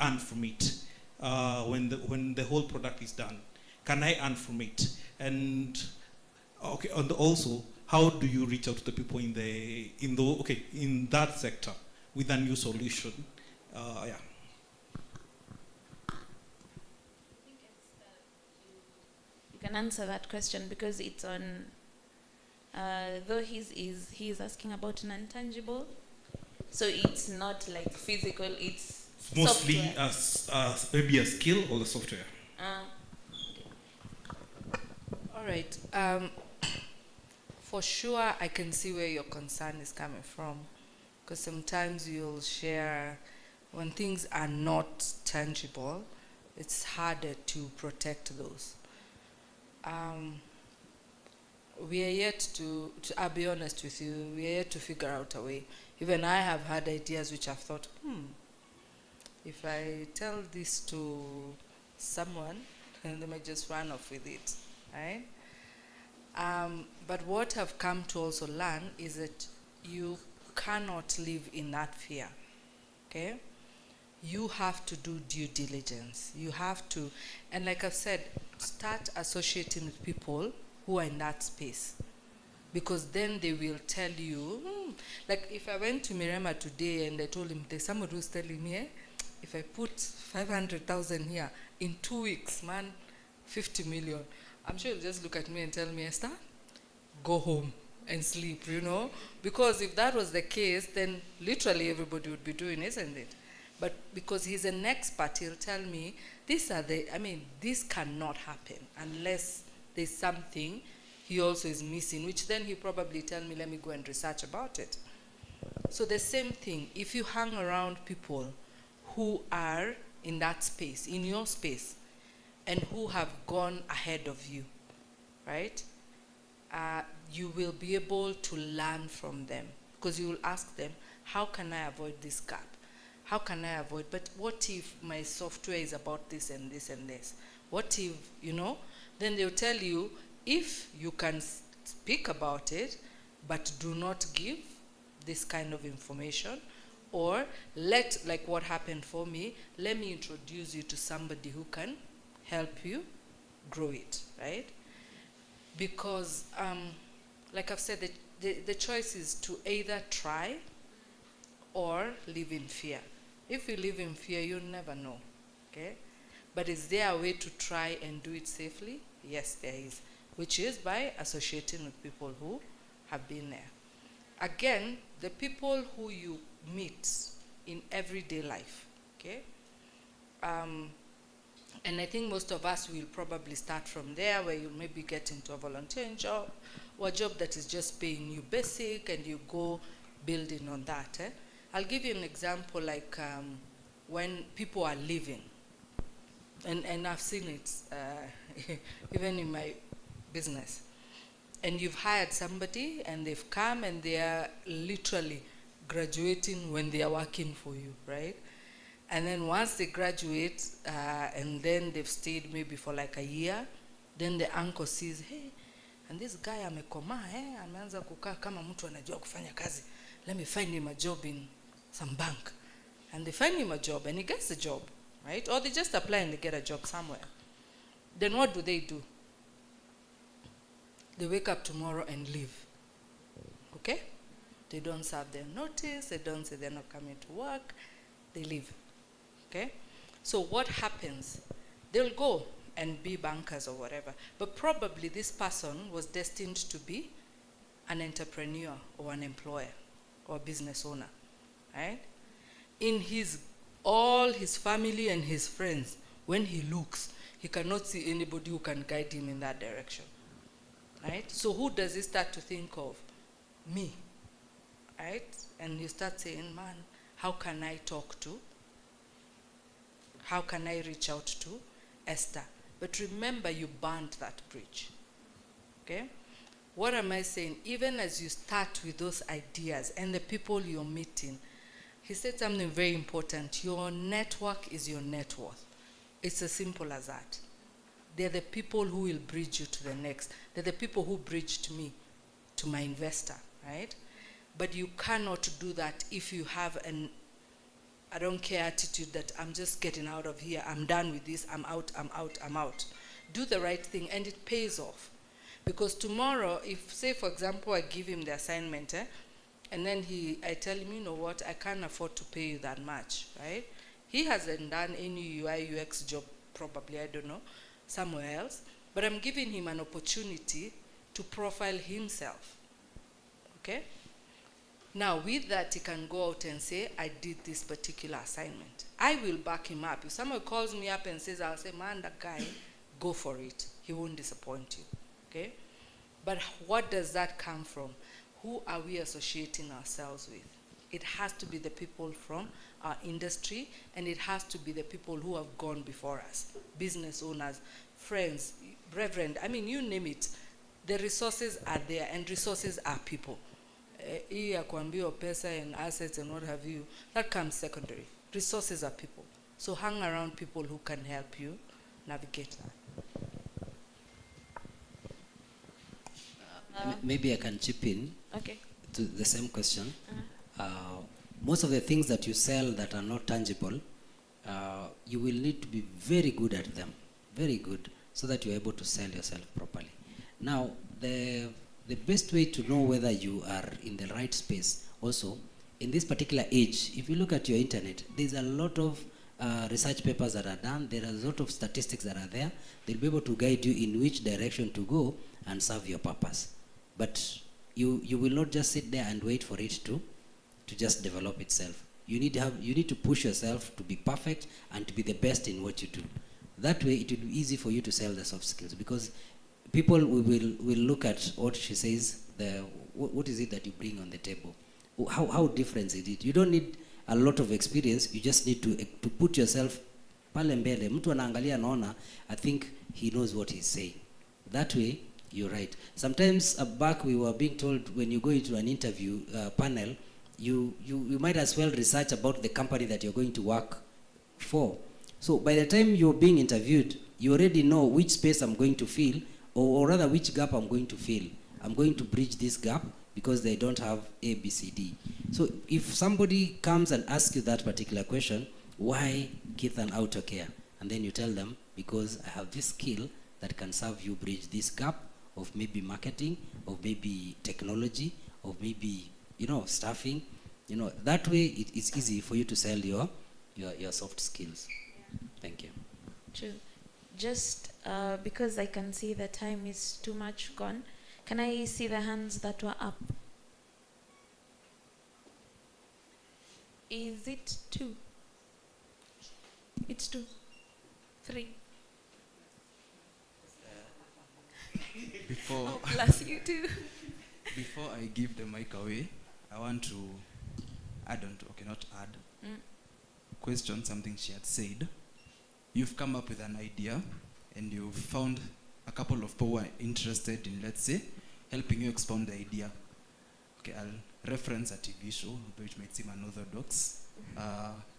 earn from it when the whole product is done? Can I earn from it? And okay, and also, how do you reach out to the people in that sector with a new solution? Yeah. You can answer that question because it's on. Though he's asking about non-tangible, so it's not like physical. It's Mostly software. maybe a skill or the software. All right. For sure, I can see where your concern is coming from, because sometimes you'll share when things are not tangible, it's harder to protect those. We are yet to, I'll be honest with you, we are yet to figure out a way. Even I have had ideas which I've thought, if I tell this to someone, then they might just run off with it, right? But what I've come to also learn is that you cannot live in that fear, okay? You have to do due diligence. You have to, and like I've said, start associating with people who are in that space, because then they will tell you, like if I went to Mirema today and I told him, there's somebody who's telling me, if I put 500,000 here, in 2 weeks, man, 50 million, I'm sure he'll just look at me and tell me, Esther, go home and sleep, you know? Because if that was the case, then literally everybody would be doing, isn't it? But because he's an expert, he'll tell me, this cannot happen unless there's something he also is missing, which then he probably tell me, let me go and research about it. So the same thing, if you hang around people who are in that space, in your space, and who have gone ahead of you, right? You will be able to learn from them, because you will ask them, how can I avoid this gap? How can I avoid, but what if my software is about this and this and this? What if, you know? Then they'll tell you, if you can speak about it, but do not give this kind of information, or like what happened for me, let me introduce you to somebody who can help you grow it, right? Because, like I've said, the choice is to either try or live in fear. If you live in fear, you'll never know, okay? But is there a way to try and do it safely? Yes, there is, which is by associating with people who have been there. Again, the people who you meet in everyday life, okay? And I think most of us will probably start from there, where you'll maybe get into a volunteering job, or a job that is just paying you basic, and you go building on that. I'll give you an example, like when people are leaving, and I've seen it even in my business. And you've hired somebody, and they've come, and they are literally graduating when they are working for you, right? And then once they graduate, and then they've stayed maybe for like a year, then the uncle sees, hey, and this guy amekoma, ameanza kukaa kama mtu anajua kufanya kazi. Let me find him a job in some bank. And they find him a job, and he gets the job, right? Or they just apply and they get a job somewhere. Then what do? They wake up tomorrow and leave, okay? They don't serve their notice, they don't say they're not coming to work, they leave, okay? So what happens? They'll go, and be bankers or whatever. But probably this person was destined to be an entrepreneur or an employer or business owner, right? In all his family and his friends, when he looks, he cannot see anybody who can guide him in that direction, right? So who does he start to think of? Me, right? And you start saying, man, how can I talk to? How can I reach out to Esther? But remember, you burned that bridge, okay? What am I saying? Even as you start with those ideas and the people you're meeting, he said something very important. Your network is your net worth. It's as simple as that. They're the people who will bridge you to the next. They're the people who bridged me to my investor, right? But you cannot do that if you have an I don't care attitude that I'm just getting out of here, I'm done with this, I'm out, I'm out, I'm out. Do the right thing and it pays off. Because tomorrow, if, say for example, I give him the assignment, and then I tell him, you know what, I can't afford to pay you that much, right? He hasn't done any UI, UX job, probably, I don't know, somewhere else. But I'm giving him an opportunity to profile himself, okay? Now, with that, he can go out and say, I did this particular assignment. I will back him up. If someone calls me up and says, I'll say, man, that guy, go for it. He won't disappoint you, okay? But what does that come from? Who are we associating ourselves with? It has to be the people from our industry, and it has to be the people who have gone before us. Business owners, friends, brethren, I mean, you name it. The resources are there, and resources are people. Pesa and assets and what have you, that comes secondary. Resources are people. So hang around people who can help you navigate that. Maybe I can chip in to the same question. Most of the things that you sell that are not tangible, you will need to be very good at them, very good, so that you're able to sell yourself properly. Now, the best way to know whether you are in the right space also, in this particular age, if you look at your internet, there's a lot of research papers that are done, there are a lot of statistics that are there. They'll be able to guide you in which direction to go and serve your purpose. But you will not just sit there and wait for it to just develop itself. You need to push yourself to be perfect and to be the best in what you do. That way it will be easy for you to sell the soft skills, because people will look at what she says, what is it that you bring on the table? How different is it? You don't need a lot of experience, you just need to put yourself pale mbele. Mtu anaangalia anaona, I think he knows what he's saying. That way, you're right. Sometimes back we were being told when you go into an interview panel, you might as well research about the company that you're going to work for. So by the time you're being interviewed, you already know which space I'm going to fill, or rather which gap I'm going to fill. I'm going to bridge this gap because they don't have A, B, C, D. So if somebody comes and asks you that particular question, why Keith and Autocare? And then you tell them, because I have this skill that can serve you bridge this gap of maybe marketing, of maybe technology, of maybe, staffing. That way it's easy for you to sell your soft skills. Thank you. True. Just because I can see the time is too much gone, can I see the hands that were up? Is it 2? It's 2. 3. Before Plus you too. Before I give the mic away, I want to add on to, not add, question something she had said. You've come up with an idea and you've found a couple of people who are interested in, let's say, helping you expound the idea. Okay, I'll reference a TV show, which might seem unorthodox,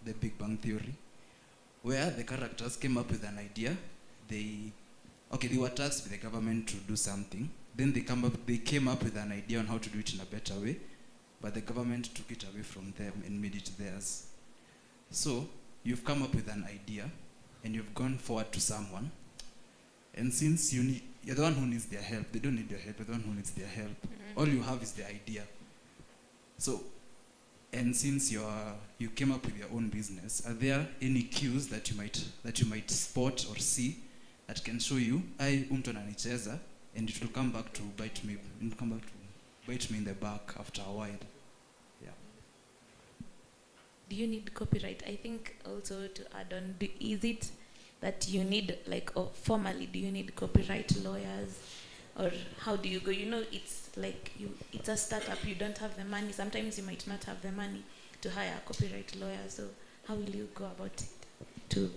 The Big Bang Theory, where the characters came up with an idea. They were tasked with the government to do something. Then they came up with an idea on how to do it in a better way, but the government took it away from them and made it theirs. So you've come up with an idea, and you've gone forward to someone, and since you're the one who needs their help, they don't need your help, you're the one who needs their help. All you have is the idea. So, and since you came up with your own business, are there any cues that you might spot or see that can show you, I mtu ananicheza, and it will come back to bite me. It will come back to bite me in the back after a while. Yeah. Do you need copyright? I think also to add on, is it that you need, like, or formally, do you need copyright lawyers? Or how do you go? You know, it's like it's a startup, you don't have the money. Sometimes you might not have the money to hire a copyright lawyer. So how will you go about it?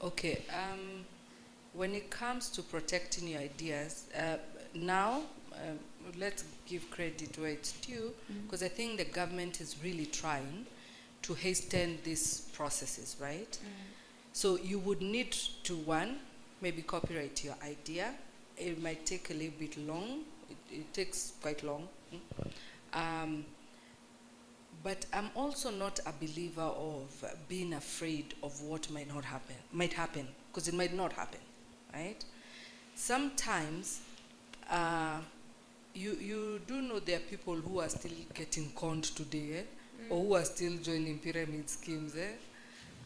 Okay, when it comes to protecting your ideas, now let's give credit where it's due, because I think the government is really trying to hasten these processes, right? So you would need to, one, maybe copyright your idea. It might take a little bit long. It takes quite long. But I'm also not a believer of being afraid of what might happen, because it might not happen, right? Sometimes you do know there are people who are still getting conned today, or who are still joining pyramid schemes.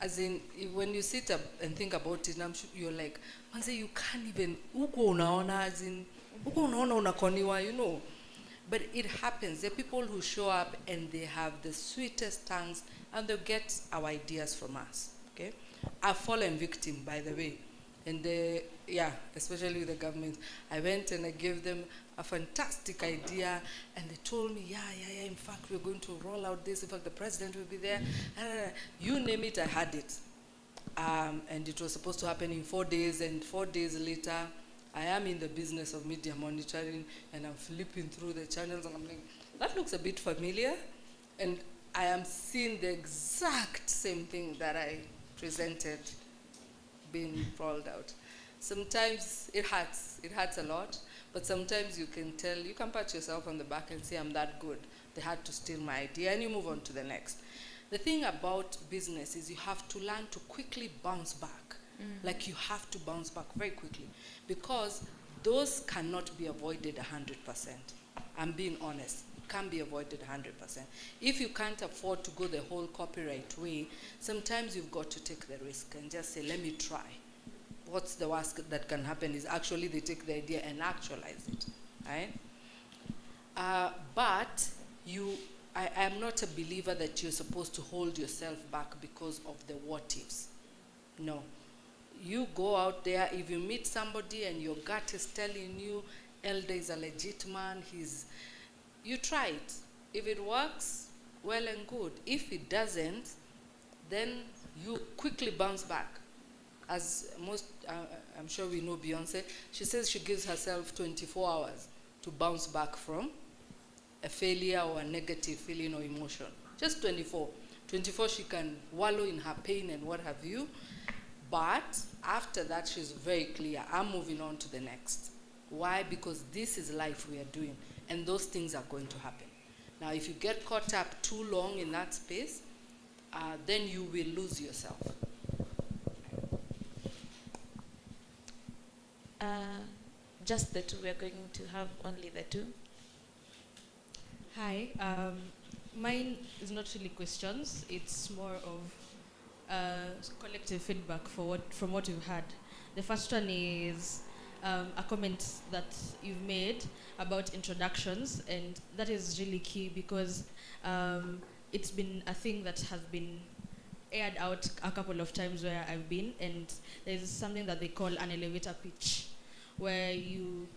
As in, when you sit up and think about it, I'm sure you're like, Manze, you can't even, uko unaona, as in, uko unaona unakoniwa, you know. But it happens. There are people who show up and they have the sweetest tongues and they'll get our ideas from us. Okay? I've fallen victim, by the way. And especially with the government. I went and I gave them a fantastic idea and they told me, in fact, we're going to roll out this. In fact, the president will be there. You name it, I had it. And it was supposed to happen in 4 days, and 4 days later, I am in the business of media monitoring, and I'm flipping through the channels, and I'm like, that looks a bit familiar. And I am seeing the exact same thing that I presented being rolled out. Sometimes it hurts a lot, but sometimes you can pat yourself on the back and say, I'm that good. They had to steal my idea, and you move on to the next. The thing about business is you have to learn to quickly bounce back. Like, you have to bounce back very quickly, because those cannot be avoided 100%. I'm being honest. It can't be avoided 100%. If you can't afford to go the whole copyright way, sometimes you've got to take the risk and just say, let me try. What's the worst that can happen is actually they take the idea and actualize it, right? But I am not a believer that you're supposed to hold yourself back because of the what-ifs. No. You go out there, if you meet somebody and your gut is telling you, Elder is a legit man, you try it. If it works, well and good. If it doesn't, then you quickly bounce back. As most, I'm sure we know Beyonce, she says she gives herself 24 hours to bounce back from a failure or a negative feeling or emotion. Just 24. 24, she can wallow in her pain and what have you. But after that, she's very clear. I'm moving on to the next. Why? Because this is life we are doing, and those things are going to happen. Now, if you get caught up too long in that space, then you will lose yourself. Just the two. We're going to have only the two. Hi. Mine is not really questions. It's more of collective feedback from what we've had. The first one is a comment that you've made about introductions, and that is really key because it's been a thing that has been aired out a couple of times where I've been, and there's something that they call an elevator pitch, where you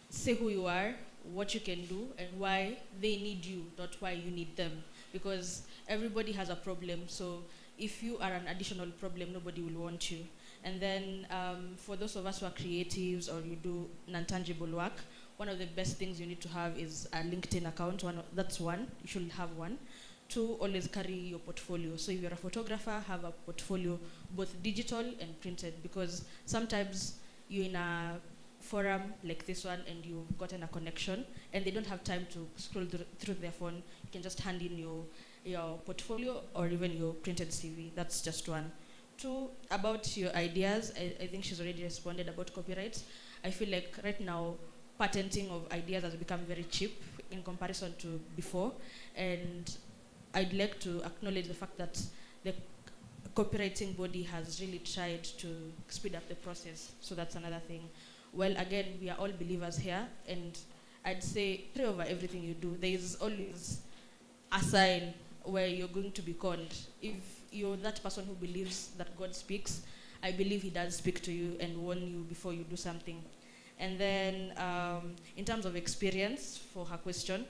say who you are, what you can do, and why they need you, not why you need them, because everybody has a problem. So if you are an additional problem, nobody will want you. And then for those of us who are creatives or you do non-tangible work, one of the best things you need to have is a LinkedIn account. That's one. You should have one. Two, always carry your portfolio. So if you're a photographer, have a portfolio, both digital and printed, because sometimes you're in a forum like this one and you've gotten a connection and they don't have time to scroll through their phone. You can just hand in your portfolio or even your printed CV. That's just one. Two, about your ideas, I think she's already responded about copyrights. I feel like right now, patenting of ideas has become very cheap in comparison to before. And I'd like to acknowledge the fact that the copywriting body has really tried to speed up the process. So that's another thing. Well, again, we are all believers here, and I'd say pray over everything you do. There is always a sign where you're going to be conned. If you're that person who believes that God speaks, I believe he does speak to you and warn you before you do something. And then in terms of experience, for her question,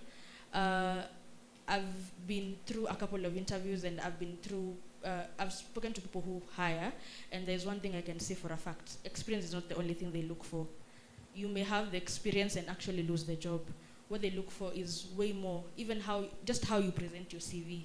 I've been through a couple of interviews, and I've spoken to people who hire, and there's one thing I can say for a fact. Experience is not the only thing they look for. You may have the experience and actually lose the job. What they look for is way more, even just how you present your CV.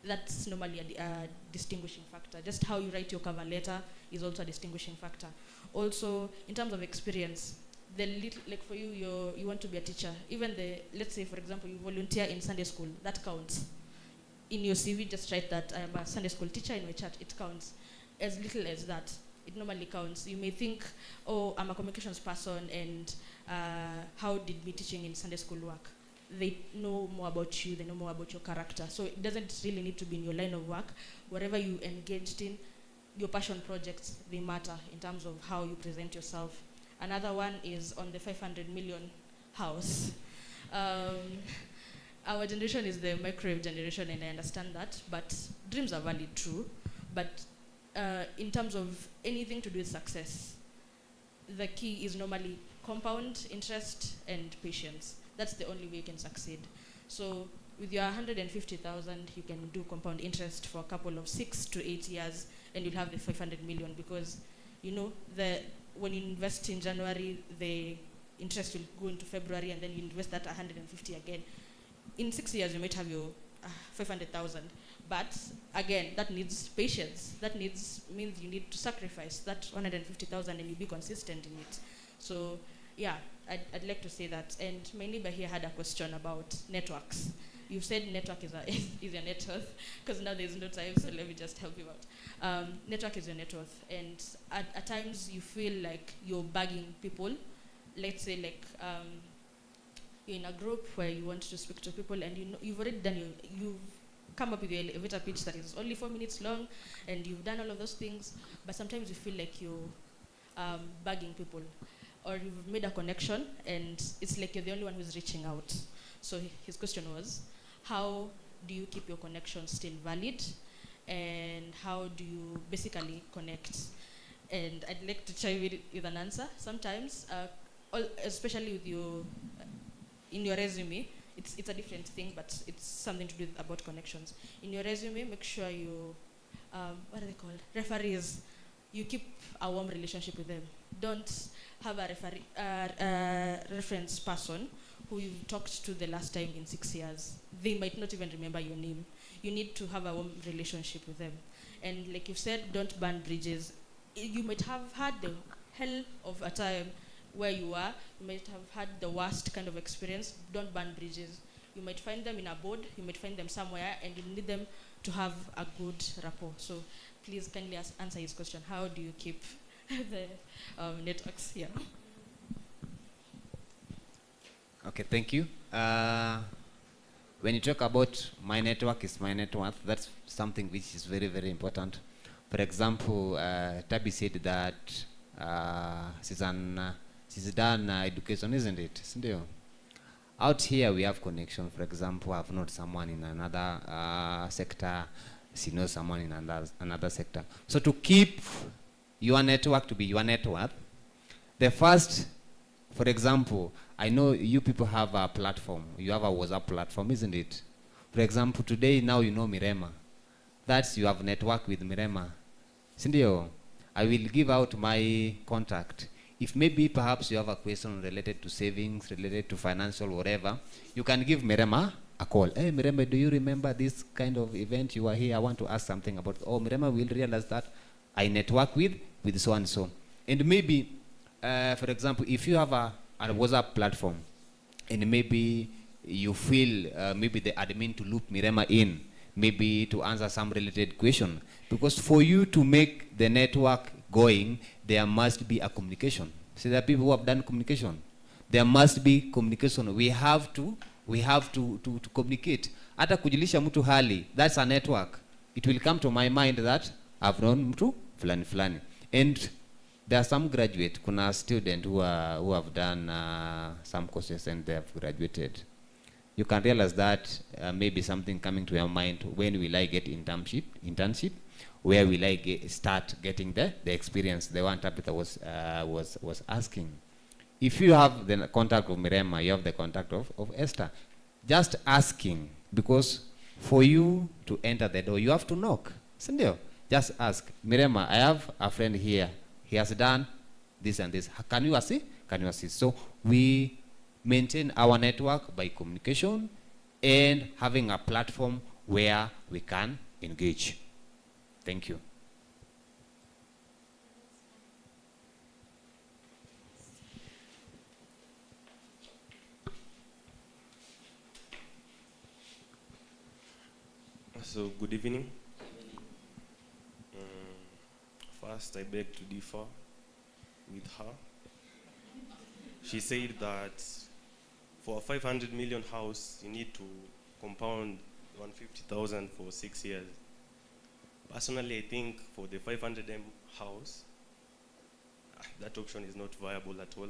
That's normally a distinguishing factor. Just how you write your cover letter is also a distinguishing factor. Also, in terms of experience, like for you, you want to be a teacher. Even let's say, for example, you volunteer in Sunday school, that counts. In your CV, just write that I am a Sunday school teacher in my church, it counts. As little as that, it normally counts. You may think, oh, I'm a communications person, and how did me teaching in Sunday school work? They know more about you, they know more about your character. So it doesn't really need to be in your line of work. Wherever you engaged in, your passion projects, they matter in terms of how you present yourself. Another one is on the 500 million house. Our generation is the microwave generation, and I understand that, but dreams are valid, true. But in terms of anything to do with success, the key is normally compound interest and patience. That's the only way you can succeed. So with your 150,000, you can do compound interest for a couple of 6 to 8 years, and you'll have the 500 million, because when you invest in January, the interest will go into February, and then you invest that 150 again. In 6 years, you might have your 500,000. But again, that needs patience. That means you need to sacrifice that 150,000, and you be consistent in it. So yeah, I'd like to say that. And my neighbor here had a question about networks. You've said network is your net worth, because now there's no time, so let me just help you out. Network is your net worth, and at times you feel like you're bugging people. Let's say you're in a group where you want to speak to people, and you've already done you've come up with your elevator pitch that is only 4 minutes long, and you've done all of those things, but sometimes you feel like you're bugging people, or you've made a connection, and it's like you're the only one who's reaching out. So his question was, how do you keep your connection still valid, and how do you basically connect? And I'd like to chime in with an answer. Sometimes, especially with in your resume, it's a different thing, but it's something to do about connections. In your resume, make sure you, what are they called? Referees. You keep a warm relationship with them. Don't have a reference person who you've talked to the last time in 6 years. They might not even remember your name. You need to have a warm relationship with them. And like you've said, don't burn bridges. You might have had the hell of a time where you are. You might have had the worst kind of experience. Don't burn bridges. You might find them in a board. You might find them somewhere, and you need them to have a good rapport. So please kindly answer his question. How do you keep the networks here? Okay, thank you. When you talk about my network is my net worth, that's something which is very, very important. For example, Tabi said that she's done education, isn't it? Sindio? Out here we have connection. For example, I've known someone in another sector, she knows someone in another sector. So to keep your network to be your net worth, the first, for example, I know you people have a platform. You have a WhatsApp platform, isn't it? For example, today, now you know Mirema. That's you have network with Mirema. Sindio, I will give out my contact. If maybe perhaps you have a question related to savings, related to financial, whatever, you can give Mirema a call. Hey, Mirema, do you remember this kind of event? You are here. I want to ask something about. Oh, Mirema will realize that I network with so and so. And maybe, for example, if you have a WhatsApp platform, and maybe you feel maybe the admin to loop Mirema in, maybe to answer some related question. Because for you to make the network going, there must be a communication. See, there are people who have done communication. There must be communication. We have to communicate. Hata kujulisha mtu hali, that's a network. It will come to my mind that I've known mtu fulani fulani. And there are some graduate, kuna student who have done some courses and they have graduated. You can realize that maybe something coming to your mind, when will I get internship? Where will I start getting the experience? The one Tabitha was asking. If you have the contact of Mirema, you have the contact of Esther. Just asking, because for you to enter the door, you have to knock. Sindio? Just ask, Mirema, I have a friend here. He has done this and this. Can you assist? Can you assist? So we maintain our network by communication and having a platform where we can engage. Thank you. So, good evening. First, I beg to differ with her. She said that for a 500 million house, you need to compound 150,000 for 6 years. Personally, I think for the 500M house, that option is not viable at all.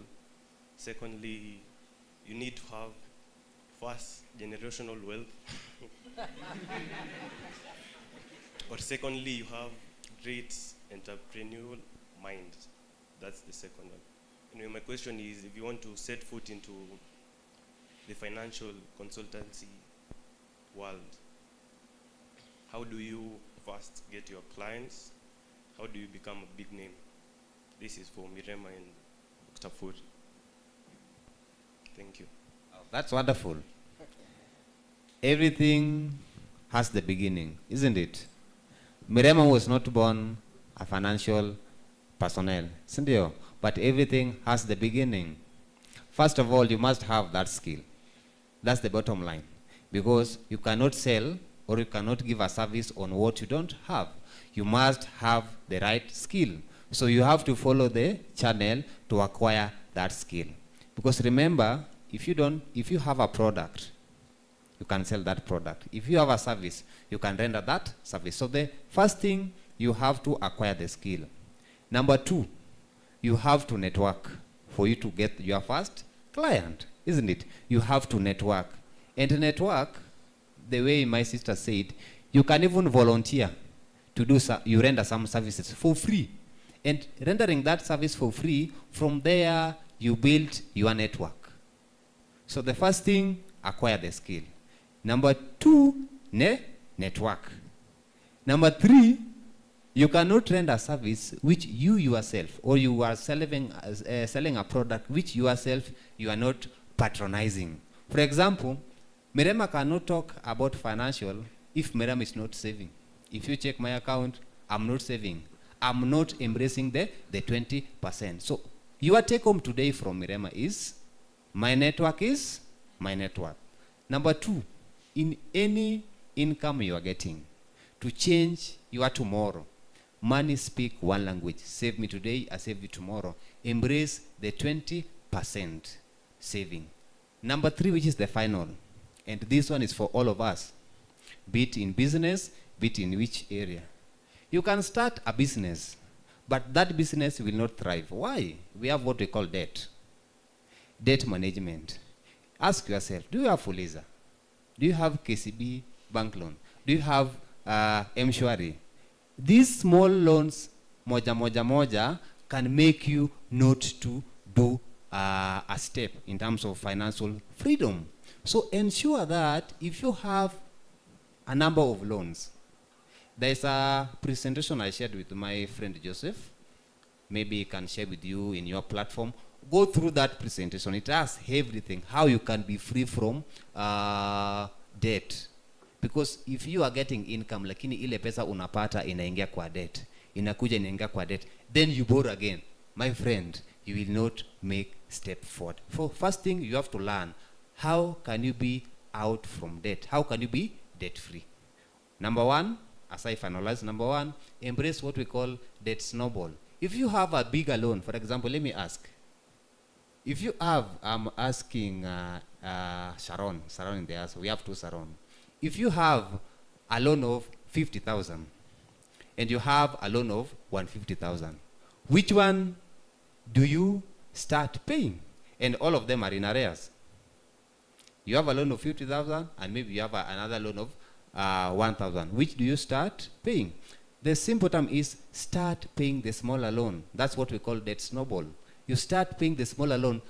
Secondly, you need to have first generational wealth. Or secondly, you have great entrepreneurial mind. That's the second one. Anyway, my question is, if you want to set foot into the financial consultancy world, how do you first get your clients? How do you become a big name? This is for Mirema and Dr. Food. Thank you. That's wonderful. Everything has the beginning, isn't it? Mirema was not born a financial personnel, isn't it? But everything has the beginning. First of all, you must have that skill. That's the bottom line. Because you cannot sell or you cannot give a service on what you don't have. You must have the right skill. So you have to follow the channel to acquire that skill. Because remember, if you have a product, you can sell that product. If you have a service, you can render that service. So the first thing, you have to acquire the skill. Number two, you have to network for you to get your first client, isn't it? You have to network. And network, the way my sister said, you can even volunteer to do, you render some services for free. And rendering that service for free, from there, you build your network. So the first thing, acquire the skill. Number two, network. Number three, you cannot render a service which you yourself, or you are selling a product which yourself you are not patronizing. For example, Mirema cannot talk about financial if Mirema is not saving. If you check my account, I'm not saving. I'm not embracing the 20%. So your take home today from Mirema is, my network is my network. Number two, in any income you are getting, to change your tomorrow, money speak one language. Save me today, I save you tomorrow. Embrace the 20% saving. Number three, which is the final, and this one is for all of us, be it in business, be it in which area. You can start a business, but that business will not thrive. Why? We have what we call debt. Debt management. Ask yourself, do you have Fuliza? Do you have KCB bank loan? Do you have M-Shwari? These small loans, moja, can make you not to do a step in terms of financial freedom. So ensure that if you have a number of loans, there's a presentation I shared with my friend Joseph. Maybe he can share with you in your platform. Go through that presentation. It has everything, how you can be free from debt. Because if you are getting income, lakini ile pesa unapata inaingia kwa debt, inakuja inaingia kwa debt, then you borrow again. My friend, you will not make step forward. For first thing, you have to learn, how can you be out from debt? How can you be debt free? Number one, as I finalize, number one, embrace what we call debt snowball. If you have a bigger loan, for example, let me ask, if you have, I'm asking Sharon in the answer, we have two Sharon. If you have a loan of 50,000 and you have a loan of 150,000. Which one do you start paying? And all of them are in arrears. You have a loan of 50,000 and maybe you have another loan of 1,000. Which do you start paying? The simple term is start paying the smaller loan. That's what we call debt snowball. You start paying the smaller loan.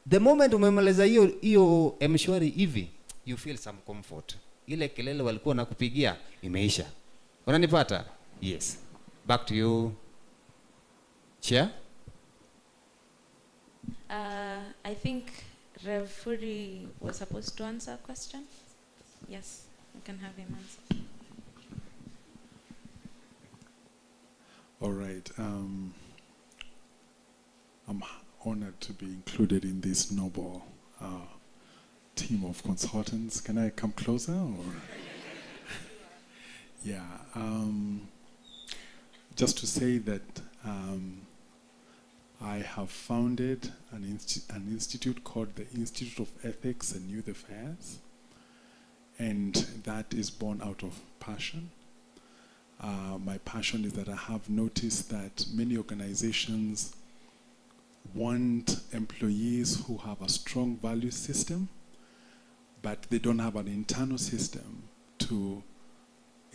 The moment umemaliza hiyo M-Shwari hivi, you feel some comfort. Ile kelele walikuwa nakupigia imeisha. Unanipata? Yes. Back to you, Chair. I think Rev Furi was supposed to answer a question. Yes, we can have him answer. All right. I'm honored to be included in this noble team of consultants. Can I come closer? Or? Yeah. Just to say that I have founded an institute called the Institute of Ethics and Youth Affairs, and that is born out of passion. My passion is that I have noticed that many organizations want employees who have a strong value system, but they don't have an internal system to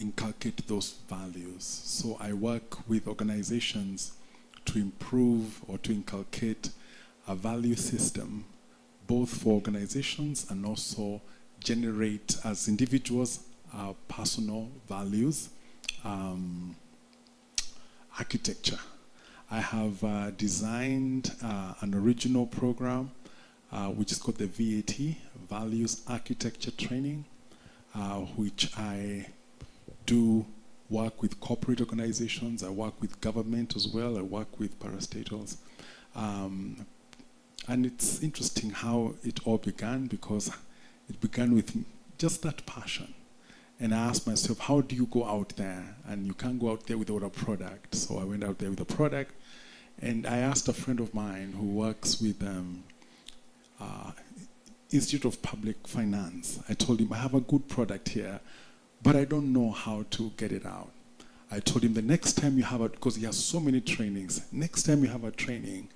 inculcate those values. So I work with organizations to improve or to inculcate a value system, both for organizations and also generate as individuals personal values. Architecture. I have designed an original program which is called the VAT, Values Architecture Training, which I do work with corporate organizations, I work with government as well, I work with parastatals. And it's interesting how it all began, because it began with just that passion. And I asked myself, how do you go out there? And you can't go out there without a product. So I went out there with a product. And I asked a friend of mine who works with Institute of Public Finance. I told him, I have a good product here, but I don't know how to get it out. I told him, the next time you have it, because he has so many trainings, next time you have a training,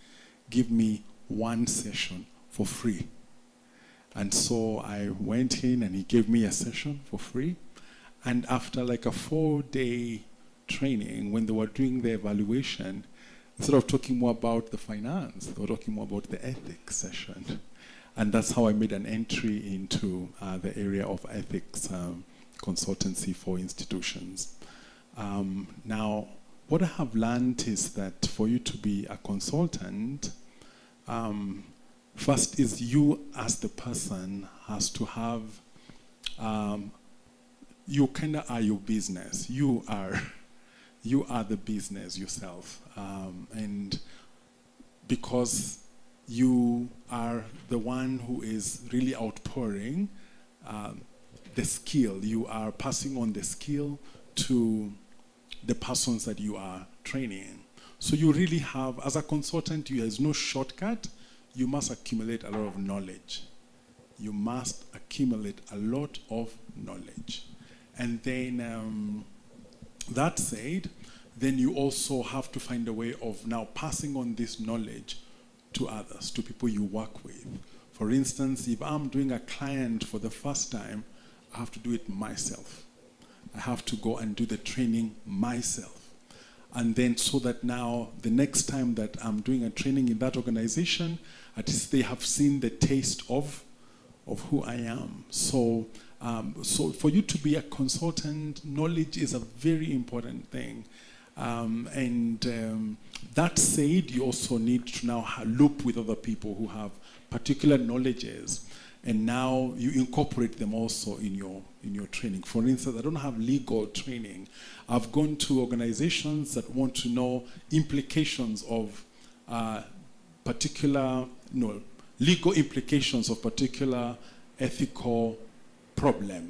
give me one session for free. And so I went in and he gave me a session for free. And after like a 4-day training, when they were doing the evaluation, instead of talking more about the finance, they were talking more about the ethics session. And that's how I made an entry into the area of ethics consultancy for institutions. Now, what I have learned is that for you to be a consultant, first is you as the person has to have, you kind of are your business. You are the business yourself. And because you are the one who is really outpouring the skill, you are passing on the skill to the persons that you are training. So you really have, as a consultant, there is no shortcut. You must accumulate a lot of knowledge. You must accumulate a lot of knowledge. And then, that said, then you also have to find a way of now passing on this knowledge to others, to people you work with. For instance, if I'm doing a client for the first time, I have to do it myself. I have to go and do the training myself. And then so that now, the next time that I'm doing a training in that organization, at least they have seen the taste of who I am. So for you to be a consultant, knowledge is a very important thing. That said, you also need to now loop with other people who have particular knowledges, and now you incorporate them also in your training. For instance, I don't have legal training. I've gone to organizations that want to know implications of legal implications of particular ethical problems.